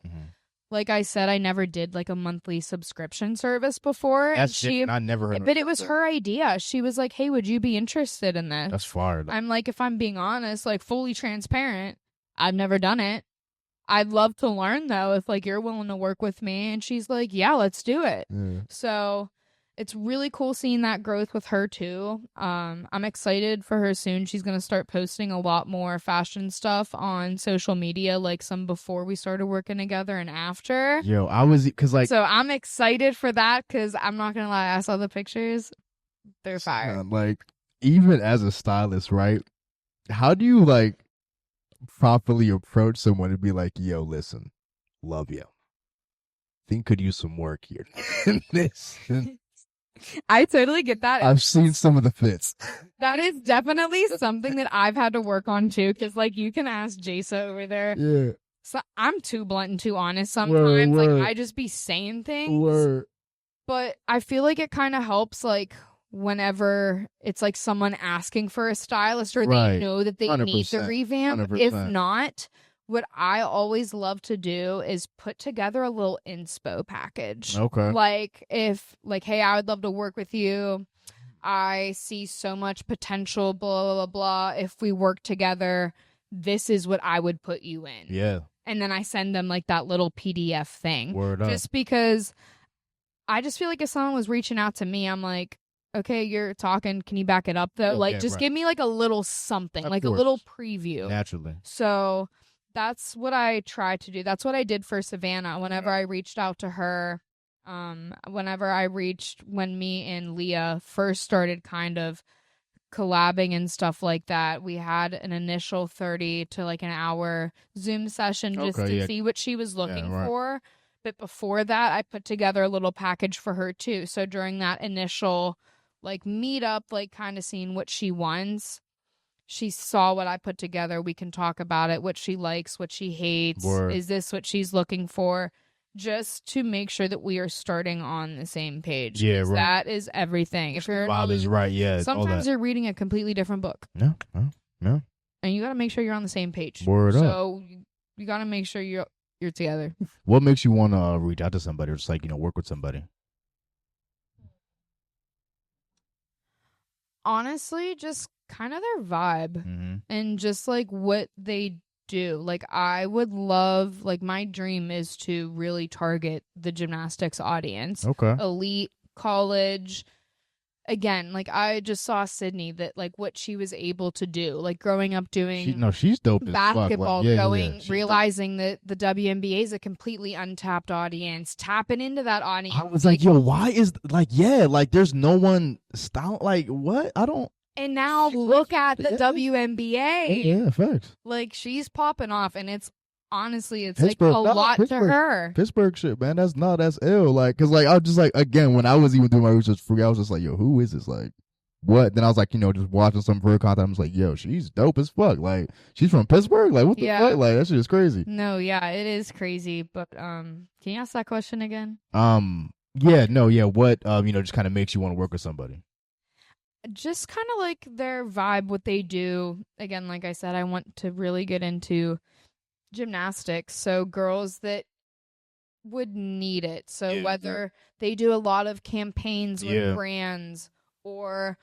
Like I said, I never did like a monthly subscription service before. That's I never heard. But it was her idea. She was like, "Hey, would you be interested in this?" That's fire. I'm like, if I'm being honest, like fully transparent, I've never done it. I'd love to learn though, if like you're willing to work with me. And she's like, "Yeah, let's do it." Yeah. So it's really cool seeing that growth with her too. I'm excited for her soon. She's going to start posting a lot more fashion stuff on social media, like some before we started working together and after. Yo, I was, cause like, so I'm excited for that, cause I'm not going to lie, I saw the pictures. They're fire. Like, even as a stylist, right? How do you like properly approach someone and be like, yo, listen, love you. Think could use some work here. I totally get that. I've seen some of the fits. That is definitely something that I've had to work on too, because like you can ask Jasa over there. Yeah. So I'm too blunt and too honest sometimes. Word. Like I just be saying things. Word. But I feel like it kind of helps like whenever it's like someone asking for a stylist or Right. they know that they need the 100%, revamp. 100%. If not, what I always love to do is put together a little inspo package. Okay. Like if like, hey, I would love to work with you. I see so much potential, blah, blah, blah, blah. If we work together, this is what I would put you in. Yeah. And then I send them like that little PDF thing. Word up. Just because I just feel like if someone was reaching out to me, I'm like, okay, you're talking. Can you back it up though? Like, just give me like a little something, Of like course. a little preview. Naturally. So that's what I try to do. That's what I did for Savannah. Whenever I reached out to her, when me and Leah first started kind of collabing and stuff like that, we had an initial 30 to like an hour Zoom session just to see what she was looking for. But before that, I put together a little package for her too. So during that initial like meetup, like kind of seeing what she wants, she saw what I put together. We can talk about it, what she likes, what she hates. Word. Is this what she's looking for? Just to make sure that we are starting on the same page. Yeah, right. That is everything. If you're Bob is right, yeah. sometimes you're reading a completely different book. Yeah. And you got to make sure you're on the same page. Word up. So you got to make sure you're together. What makes you want to reach out to somebody or just like, work with somebody? Honestly, just kind of their vibe and just like what they do. Like I would love, like my dream is to really target the gymnastics audience. Okay. Elite, college. Again, like I just saw Sydney, that like what she was able to do, like growing up doing she's dope as basketball, fuck. Realizing that the WNBA is a completely untapped audience, tapping into that audience. I was like, yo, why is there's no one style, like what? I don't. And now look at the WNBA. Yeah, facts. Like she's popping off, and it's honestly, it's Pittsburgh, like a lot to her. Pittsburgh shit, man. That's ill. Like, cause like I was just like, again, when I was even doing my research for you, I was just like, yo, who is this? Like, what? Then I was like, just watching some of her content. I was like, yo, she's dope as fuck. Like, she's from Pittsburgh. Like, what the fuck? Like, that shit is crazy. No, yeah, it is crazy. But can you ask that question again? What just kind of makes you want to work with somebody? Just kind of like their vibe, what they do. Again, like I said, I want to really get into gymnastics, so girls that would need it. So whether they do a lot of campaigns with brands, or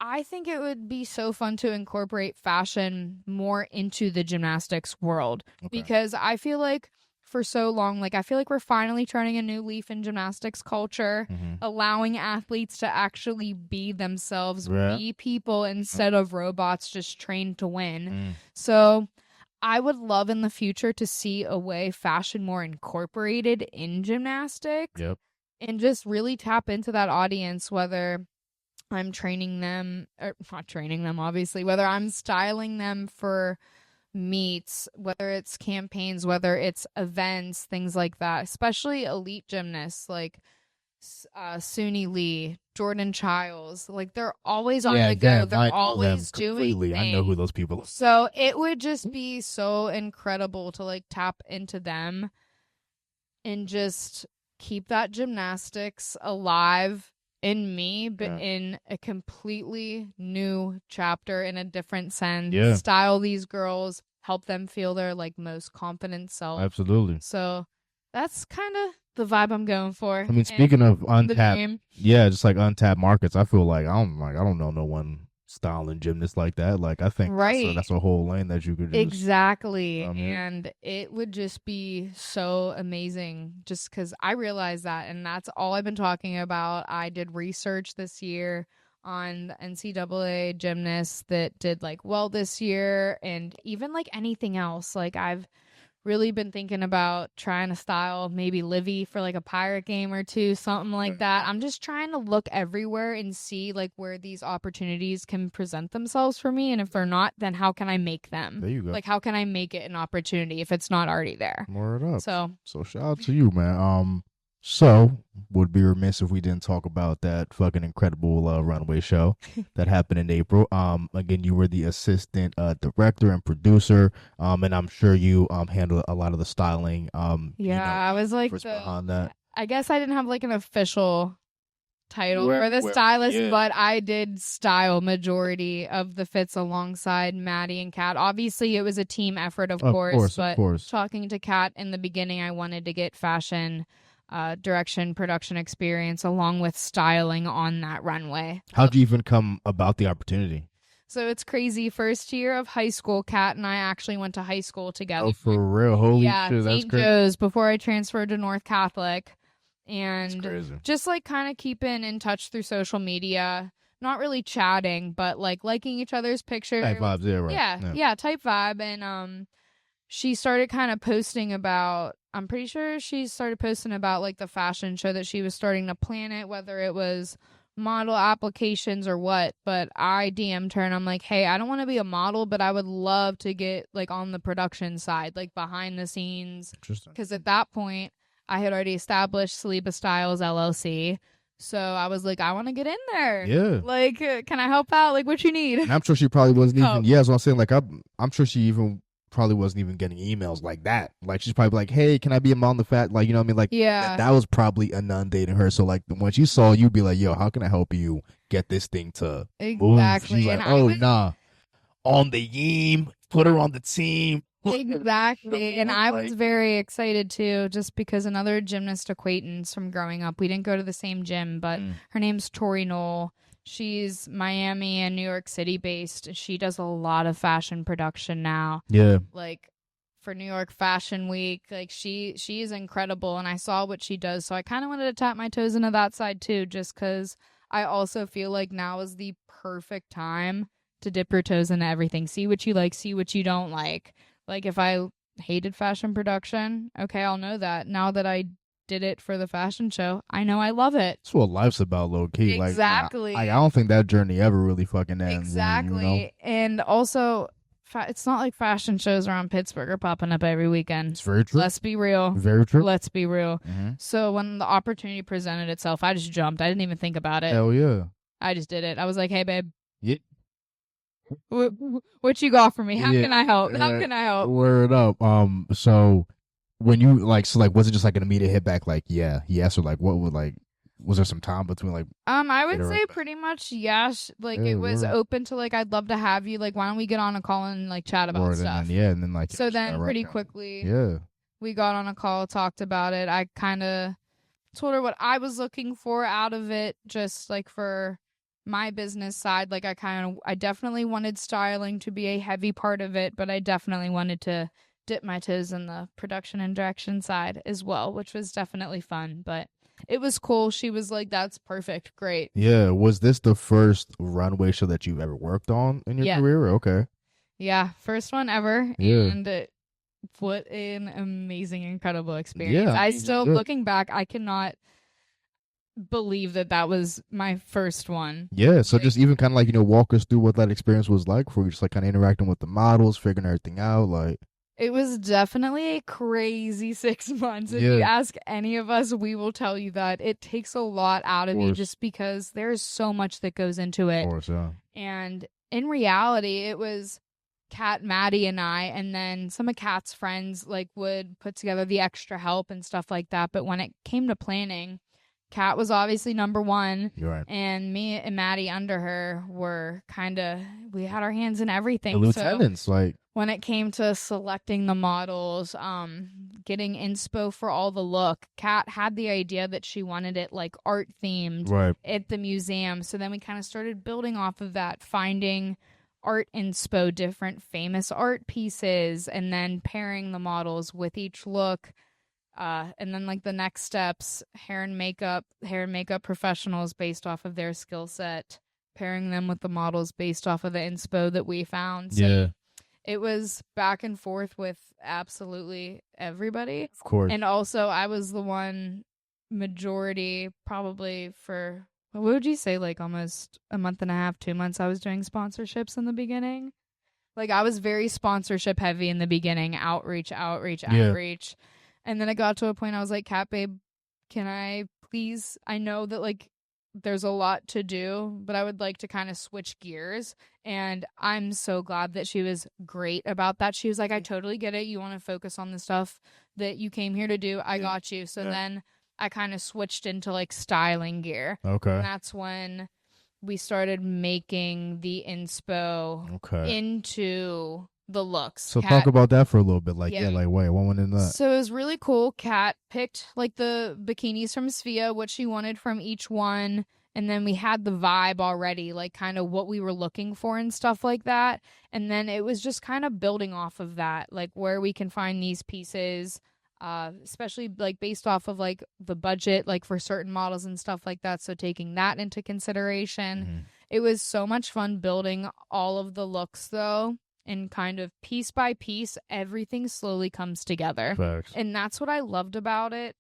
I think it would be so fun to incorporate fashion more into the gymnastics world, because I feel like for so long, like I feel like we're finally turning a new leaf in gymnastics culture, allowing athletes to actually be themselves, be people instead of robots just trained to win. So I would love in the future to see a way fashion more incorporated in gymnastics, and just really tap into that audience, whether I'm training them, or not training them, obviously, whether I'm styling them for meets, whether it's campaigns, whether it's events, things like that, especially elite gymnasts like Suni Lee, Jordan Childs, like they're always on the go. They're always doing things. I know who those people are. So it would just be so incredible to like tap into them and just keep that gymnastics alive in me, but in a completely new chapter, in a different sense. Style these girls, help them feel their like most confident self. Absolutely. So that's kind of the vibe I'm going for. I mean, speaking of untapped, just like untapped markets, I feel like I don't know no one styling gymnasts like that. Like I think that's a whole lane that you could just, exactly. And it would just be so amazing, just because I realized that, and that's all I've been talking about. I did research this year on the NCAA gymnasts that did like well this year, and even like anything else. Like I've really been thinking about trying to style maybe Livy for like a pirate game or two, something like that. I'm just trying to look everywhere and see like where these opportunities can present themselves for me, and if they're not, then how can I make them? There you go. Like how can I make it an opportunity if it's not already there? Word up. So shout out to you, man. So would be remiss if we didn't talk about that fucking incredible runway show that happened in April. Again, you were the assistant director and producer, and I'm sure you handled a lot of the styling. I was like behind that. I guess I didn't have like an official title for the stylist, but I did style majority of the fits alongside Maddie and Kat. Obviously, it was a team effort, of course. Talking to Kat in the beginning, I wanted to get fashion direction, production experience, along with styling on that runway. How'd you even come about the opportunity? So it's crazy. First year of high school, Kat and I actually went to high school together. Oh, for real? Holy shit, that's St. crazy. Joe's before I transferred to North Catholic. And just like kind of keeping in touch through social media, not really chatting, but like liking each other's pictures. Type vibes, yeah, right. Yeah, type vibe. And she started kind of posting about, I'm pretty sure she started posting about like the fashion show that she was starting to plan it, whether it was model applications or what. But I DM'd her and I'm like, hey, I don't want to be a model, but I would love to get like on the production side, like behind the scenes. Interesting. Because at that point, I had already established Saliba Styles LLC. So I was like, I want to get in there. Yeah. Like, can I help out? Like, what you need? And I'm sure she probably wasn't even, yeah, that's what I'm saying. Like, I'm sure she even probably wasn't even getting emails like that. Like, she's probably like, hey, can I be on the fat? Like, you know what I mean? Like, yeah. That was probably inundating her. So, like, when she saw you'd be like, yo, how can I help you get this thing to move? She's like, nah. On the team. Put her on the team. Exactly. And I was very excited too, just because another gymnast acquaintance from growing up, we didn't go to the same gym, but her name's Tori Knoll. She's Miami and New York City based. She does a lot of fashion production now. Yeah. Like for New York Fashion Week, like she is incredible, and I saw what she does, so I kind of wanted to tap my toes into that side too, just because I also feel like now is the perfect time to dip your toes into everything. See what you like, see what you don't like. Like, if I hated fashion production, okay, I'll know that. Now that I did it for the fashion show, I know I love it. That's what life's about, low-key. Exactly. Like, I don't think that journey ever really fucking ends. Exactly. You know? And also, it's not like fashion shows around Pittsburgh are popping up every weekend. It's very true. Let's be real. Very true. Let's be real. Mm-hmm. So when the opportunity presented itself, I just jumped. I didn't even think about it. Hell yeah. I just did it. I was like, hey, babe. Yeah. What you got for me? How can I help? How can I help? Word up. So when you was it just like an immediate hit back, like yes, or like what would like was there some time between like I would say pretty much yes. Like it was open to like I'd love to have you. Like why don't we get on a call and like chat about stuff? And then like so then pretty quickly we got on a call, talked about it. I kind of told her what I was looking for out of it, just like for my business side. Like I definitely wanted styling to be a heavy part of it, but I definitely wanted to dip my toes in the production and direction side as well, which was definitely fun. But it was cool. She was like, that's perfect, great. Yeah. Was this the first runway show that you've ever worked on in your career? Okay. Yeah, first one ever. And what an amazing, incredible experience. I still looking back, I cannot believe that was my first one. Yeah, so just even kind of like, walk us through what that experience was like for you, just like kind of interacting with the models, figuring everything out. Like, it was definitely a crazy 6 months. If you ask any of us, we will tell you that it takes a lot out of you, just because there's so much that goes into it. Of course, yeah. And in reality, it was Kat, Maddie, and I, and then some of Kat's friends like would put together the extra help and stuff like that. But when it came to planning, Kat was obviously number one. You're right. And me and Maddie under her were we had our hands in everything. The lieutenants, like. When it came to selecting the models, getting inspo for all the look, Kat had the idea that she wanted it like art themed at the museum. So then we kind of started building off of that, finding art inspo, different famous art pieces, and then pairing the models with each look. And then like the next steps, hair and makeup professionals based off of their skill set, pairing them with the models based off of the inspo that we found. So it was back and forth with absolutely everybody. Of course. And also I was the one majority probably for, what would you say, like almost a month and a half, 2 months, I was doing sponsorships in the beginning. Like I was very sponsorship heavy in the beginning, outreach. And then it got to a point I was like, Kat, babe, can I please, I know that like there's a lot to do, but I would like to kind of switch gears. And I'm so glad that she was great about that. She was like, I totally get it. You want to focus on the stuff that you came here to do. I got you. So then I kind of switched into like styling gear. Okay. And that's when we started making the inspo into the looks. So talk about that for a little bit. Like, like, wait, what went in that? So it was really cool. Kat picked like the bikinis from SVIVIAA, what she wanted from each one. And then we had the vibe already, like kind of what we were looking for and stuff like that. And then it was just kind of building off of that, like where we can find these pieces, especially like based off of like the budget, like for certain models and stuff like that. So taking that into consideration, it was so much fun building all of the looks though. And kind of piece by piece, everything slowly comes together. Facts. And that's what I loved about it.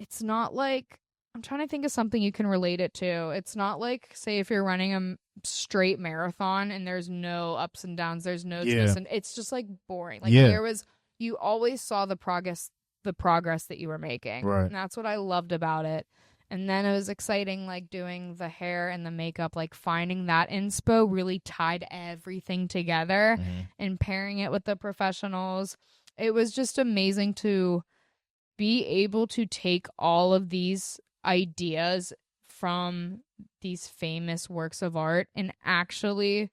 It's not like, I'm trying to think of something you can relate it to. It's not like, say, if you're running a straight marathon and there's no ups and downs, there's no twists, and it's just like boring. Like you always saw the progress that you were making. Right. And that's what I loved about it. And then it was exciting, like doing the hair and the makeup, like finding that inspo really tied everything together and pairing it with the professionals. It was just amazing to be able to take all of these ideas from these famous works of art and actually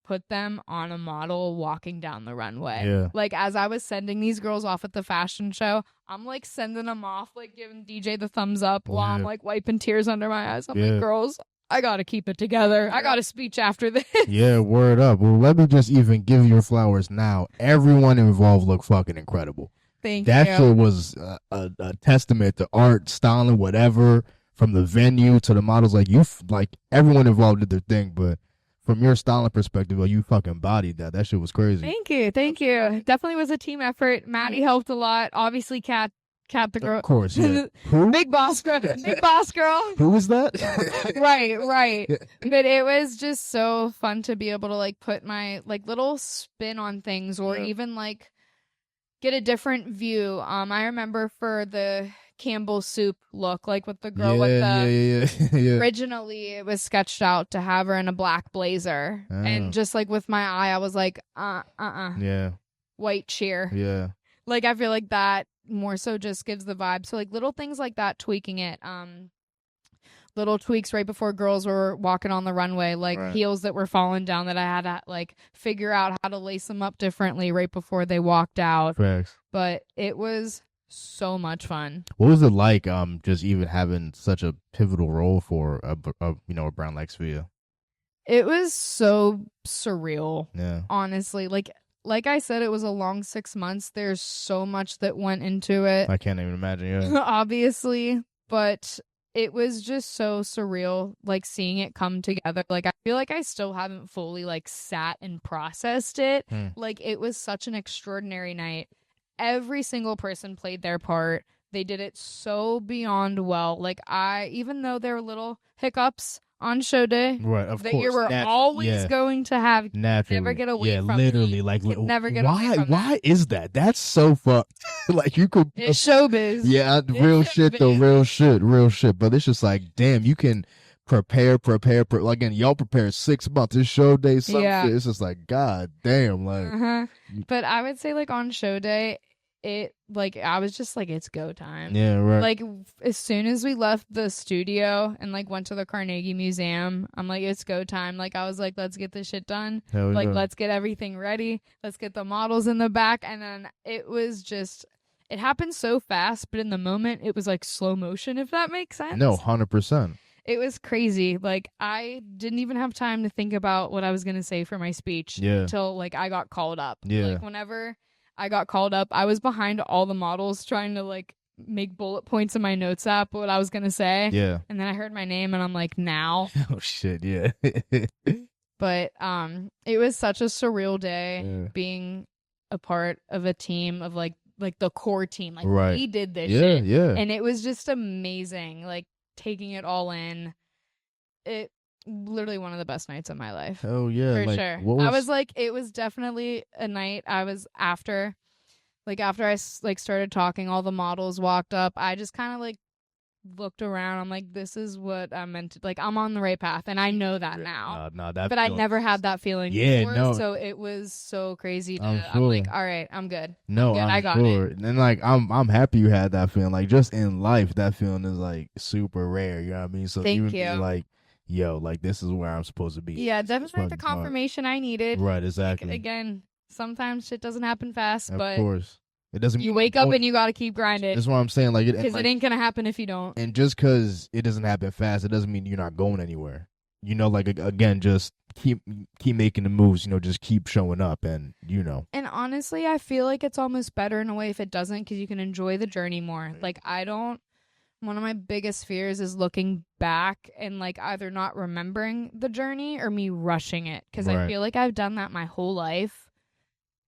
put them on a model walking down the runway. Yeah. Like, as I was sending these girls off at the fashion show, I'm like sending them off, like giving DJ the thumbs up while I'm like wiping tears under my eyes. I'm like, girls, I gotta keep it together. I got a speech after this. Yeah, word up. Well, let me just even give your flowers now. Everyone involved looked fucking incredible. Thank you. That shit was a testament to art, styling, whatever, from the venue to the models. Like, everyone involved did their thing, but from your styling perspective, you fucking bodied that. That shit was crazy. Thank you. Definitely was a team effort. Maddie helped a lot. Obviously, Kat the girl. Of course, yeah. Who? Big boss girl. Big boss girl. Who was that? Right. But it was just so fun to be able to like put my like little spin on things, or even like get a different view. I remember for the Campbell soup look, like with the girl with the originally it was sketched out to have her in a black blazer, and just like with my eye I was like white cheer, like I feel like that more so just gives the vibe. So like little things like that, tweaking it, little tweaks right before girls were walking on the runway, like heels that were falling down that I had to like figure out how to lace them up differently right before they walked out. Facts. But it was so much fun. What was it like just even having such a pivotal role for a brand like SVIVIAA? It was so surreal. Yeah. Honestly, like I said, it was a long 6 months. There's so much that went into it. I can't even imagine, obviously, but it was just so surreal, like seeing it come together. Like I feel like I still haven't fully like sat and processed it. Like it was such an extraordinary night. Every single person played their part. They did it so beyond well. Like even though there were little hiccups on show day, right? Of that course, you were always going to have. Naturally, never get away from. Literally, it. like never get away from. Why is that? That's so fucked. Like you could. It's showbiz. Yeah, real shit though. Real shit. But it's just like, damn, you can prepare. Like, again, y'all prepare 6 months. It's show day. Shit. It's just like, god damn, like. But I would say, like on show day, it like I was just like, it's go time. Yeah, right. Like as soon as we left the studio and like went to the Carnegie Museum, I'm like, it's go time. Like I was like, let's get this shit done. Like let's get everything ready. Let's get the models in the back. And then it was just, it happened so fast, but in the moment it was like slow motion, if that makes sense. No, 100%. It was crazy. Like I didn't even have time to think about what I was gonna say for my speech until like I got called up. Like whenever I got called up, I was behind all the models trying to like make bullet points in my notes app what I was gonna say. Yeah. And then I heard my name and I'm like, now. Oh shit, yeah. But it was such a surreal day being a part of a team of like the core team. Like we did this shit. Yeah. And it was just amazing. Like taking it all in. It literally one of the best nights of my life. Oh yeah, for sure. I was like, it was definitely a night. I was after I like started talking, all the models walked up. I just kind of like looked around. I'm like, this is what I'm meant to, like, I'm on the right path, and I know that now. That but I never had that feeling before, so it was so crazy. I'm like, all right, I'm good. No, I'm I'm got sure. it. And like, I'm happy you had that feeling. Like, just in life, that feeling is like super rare. You know what I mean? So Thank you. you. Like, yo, like this is where I'm supposed to be. Yeah, definitely the confirmation I needed. Right, exactly. Like, again, sometimes shit doesn't happen fast, of but course. It doesn't. You wake up and you got to keep grinding. That's what I'm saying. Like, because it ain't gonna happen if you don't. And just because it doesn't happen fast, it doesn't mean you're not going anywhere. You know, like again, just keep making the moves. You know, just keep showing up, and you know. And honestly, I feel like it's almost better in a way if it doesn't, because you can enjoy the journey more. Like, I don't. One of my biggest fears is looking back and like either not remembering the journey or me rushing it, because I feel like I've done that my whole life.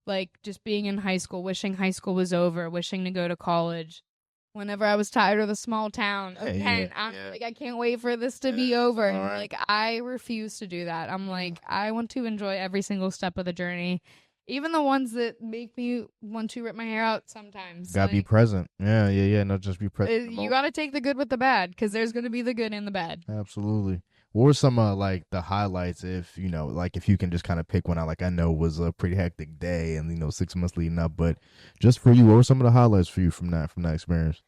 Like, just being in high school, wishing high school was over, wishing to go to college. Whenever I was tired of the small town of Penn, I'm like, I can't wait for this to be over. Like, I refuse to do that. I'm like, I want to enjoy every single step of the journey, even the ones that make me want to rip my hair out sometimes. Gotta be present. Yeah. Not just be present. You gotta take the good with the bad, because there's gonna be the good and the bad. Absolutely. What were some like the highlights, if you know, like if you can just kind of pick one out? Like, I know it was a pretty hectic day, and 6 months leading up, but just for you, what were some of the highlights for you from that experience?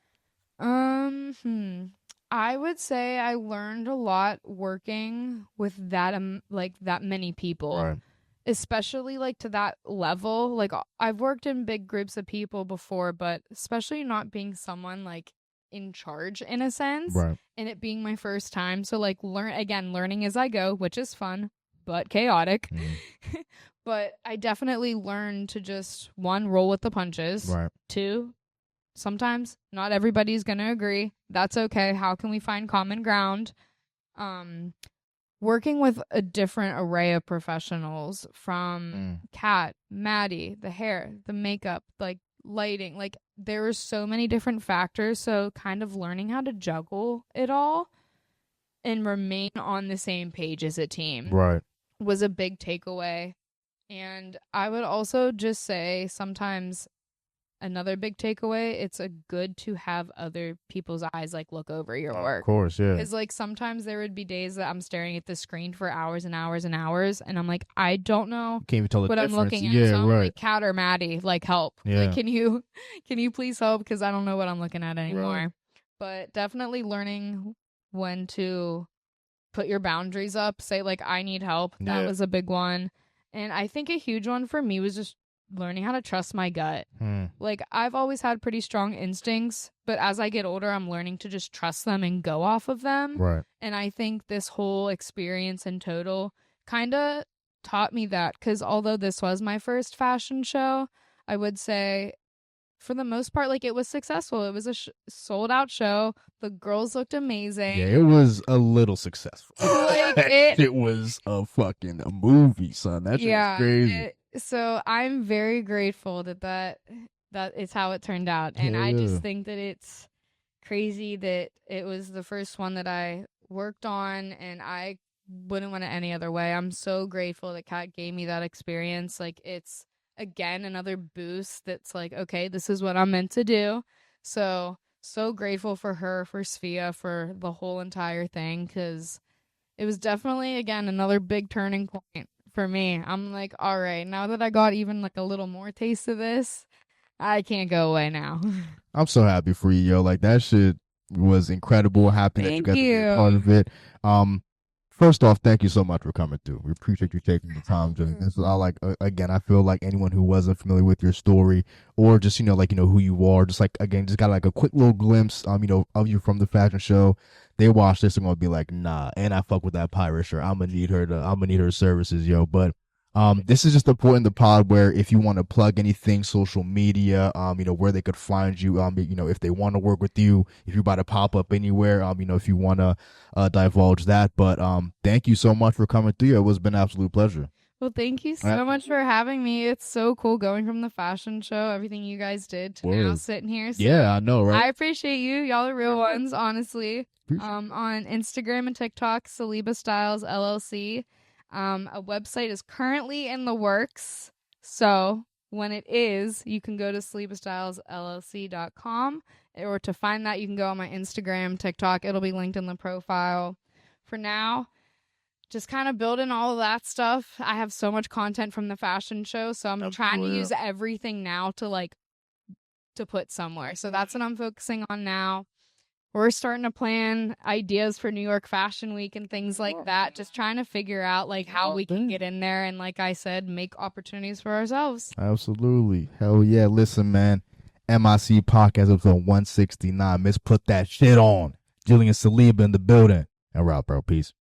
I would say I learned a lot working with that like that many people. Right. Especially like to that level. Like, I've worked in big groups of people before, but especially not being someone like in charge in a sense, and it being my first time. So like, learning as I go, which is fun but chaotic. But I definitely learned to just, one, roll with the punches. Two, sometimes not everybody's gonna agree. That's okay. How can we find common ground? Working with a different array of professionals, from Kat, Maddie, the hair, the makeup, like lighting, like there were so many different factors. So kind of learning how to juggle it all and remain on the same page as a team was a big takeaway. And I would also just say, sometimes another big takeaway, it's a good to have other people's eyes like look over your work. Of course, yeah. Because like sometimes there would be days that I'm staring at the screen for hours and hours and hours, and I'm like, I don't know can't even tell the what difference. I'm looking at. Yeah, so I'm like, Kat or Maddie, like, help. Like, can you please help? Because I don't know what I'm looking at anymore. But definitely learning when to put your boundaries up. Say like, I need help. That was a big one. And I think a huge one for me was just learning how to trust my gut. Like, I've always had pretty strong instincts, but as I get older, I'm learning to just trust them and go off of them. And I think this whole experience in total kind of taught me that, because although this was my first fashion show, I would say for the most part, like, it was successful. It was a sold out show. The girls looked amazing. Yeah, it was a little successful. Like, it was a fucking movie, son. That's crazy. So I'm very grateful that is how it turned out. And I just think that it's crazy that it was the first one that I worked on, and I wouldn't want it any other way. I'm so grateful that Kat gave me that experience. Like, it's, again, another boost that's like, okay, this is what I'm meant to do. So grateful for her, for SVIVIAA, for the whole entire thing, because it was definitely, again, another big turning point for me. I'm like, all right, now that I got even like a little more taste of this, I can't go away now. I'm so happy for you, yo. Like, that shit was incredible. Happy that you got to be a part of it. First off, thank you so much for coming through. We appreciate you taking the time doing this. I like, again, I feel like anyone who wasn't familiar with your story, or just, who you are, just like, again, just got like a quick little glimpse, of you from the fashion show. They watch this and gonna be like, nah, and I fuck with that pirate shirt. I'm gonna need her services, yo. But this is just a point in the pod where if you want to plug anything, social media, where they could find you, if they want to work with you, if you're about to pop up anywhere, if you want to divulge that. But thank you so much for coming through. It's been an absolute pleasure. Well, thank you so much for having me. It's so cool going from the fashion show, everything you guys did, to now sitting here. So yeah, I know, right? I appreciate you. Y'all are real ones, honestly. On Instagram and TikTok, Saliba Styles LLC. A website is currently in the works, so when it is, you can go to salibastylesllc.com or to find that, you can go on my Instagram, TikTok. It'll be linked in the profile. For now, just kind of building all of that stuff. I have so much content from the fashion show, so I'm trying to use everything now to put somewhere. So that's what I'm focusing on now. We're starting to plan ideas for New York Fashion Week and things like that. Just trying to figure out like how we can get in there and, like I said, make opportunities for ourselves. Absolutely. Hell yeah. Listen, man. MIC Podcast episode 169. Miss Put That Shit On. Jillian Saliba in the building. And we're out, bro. Peace.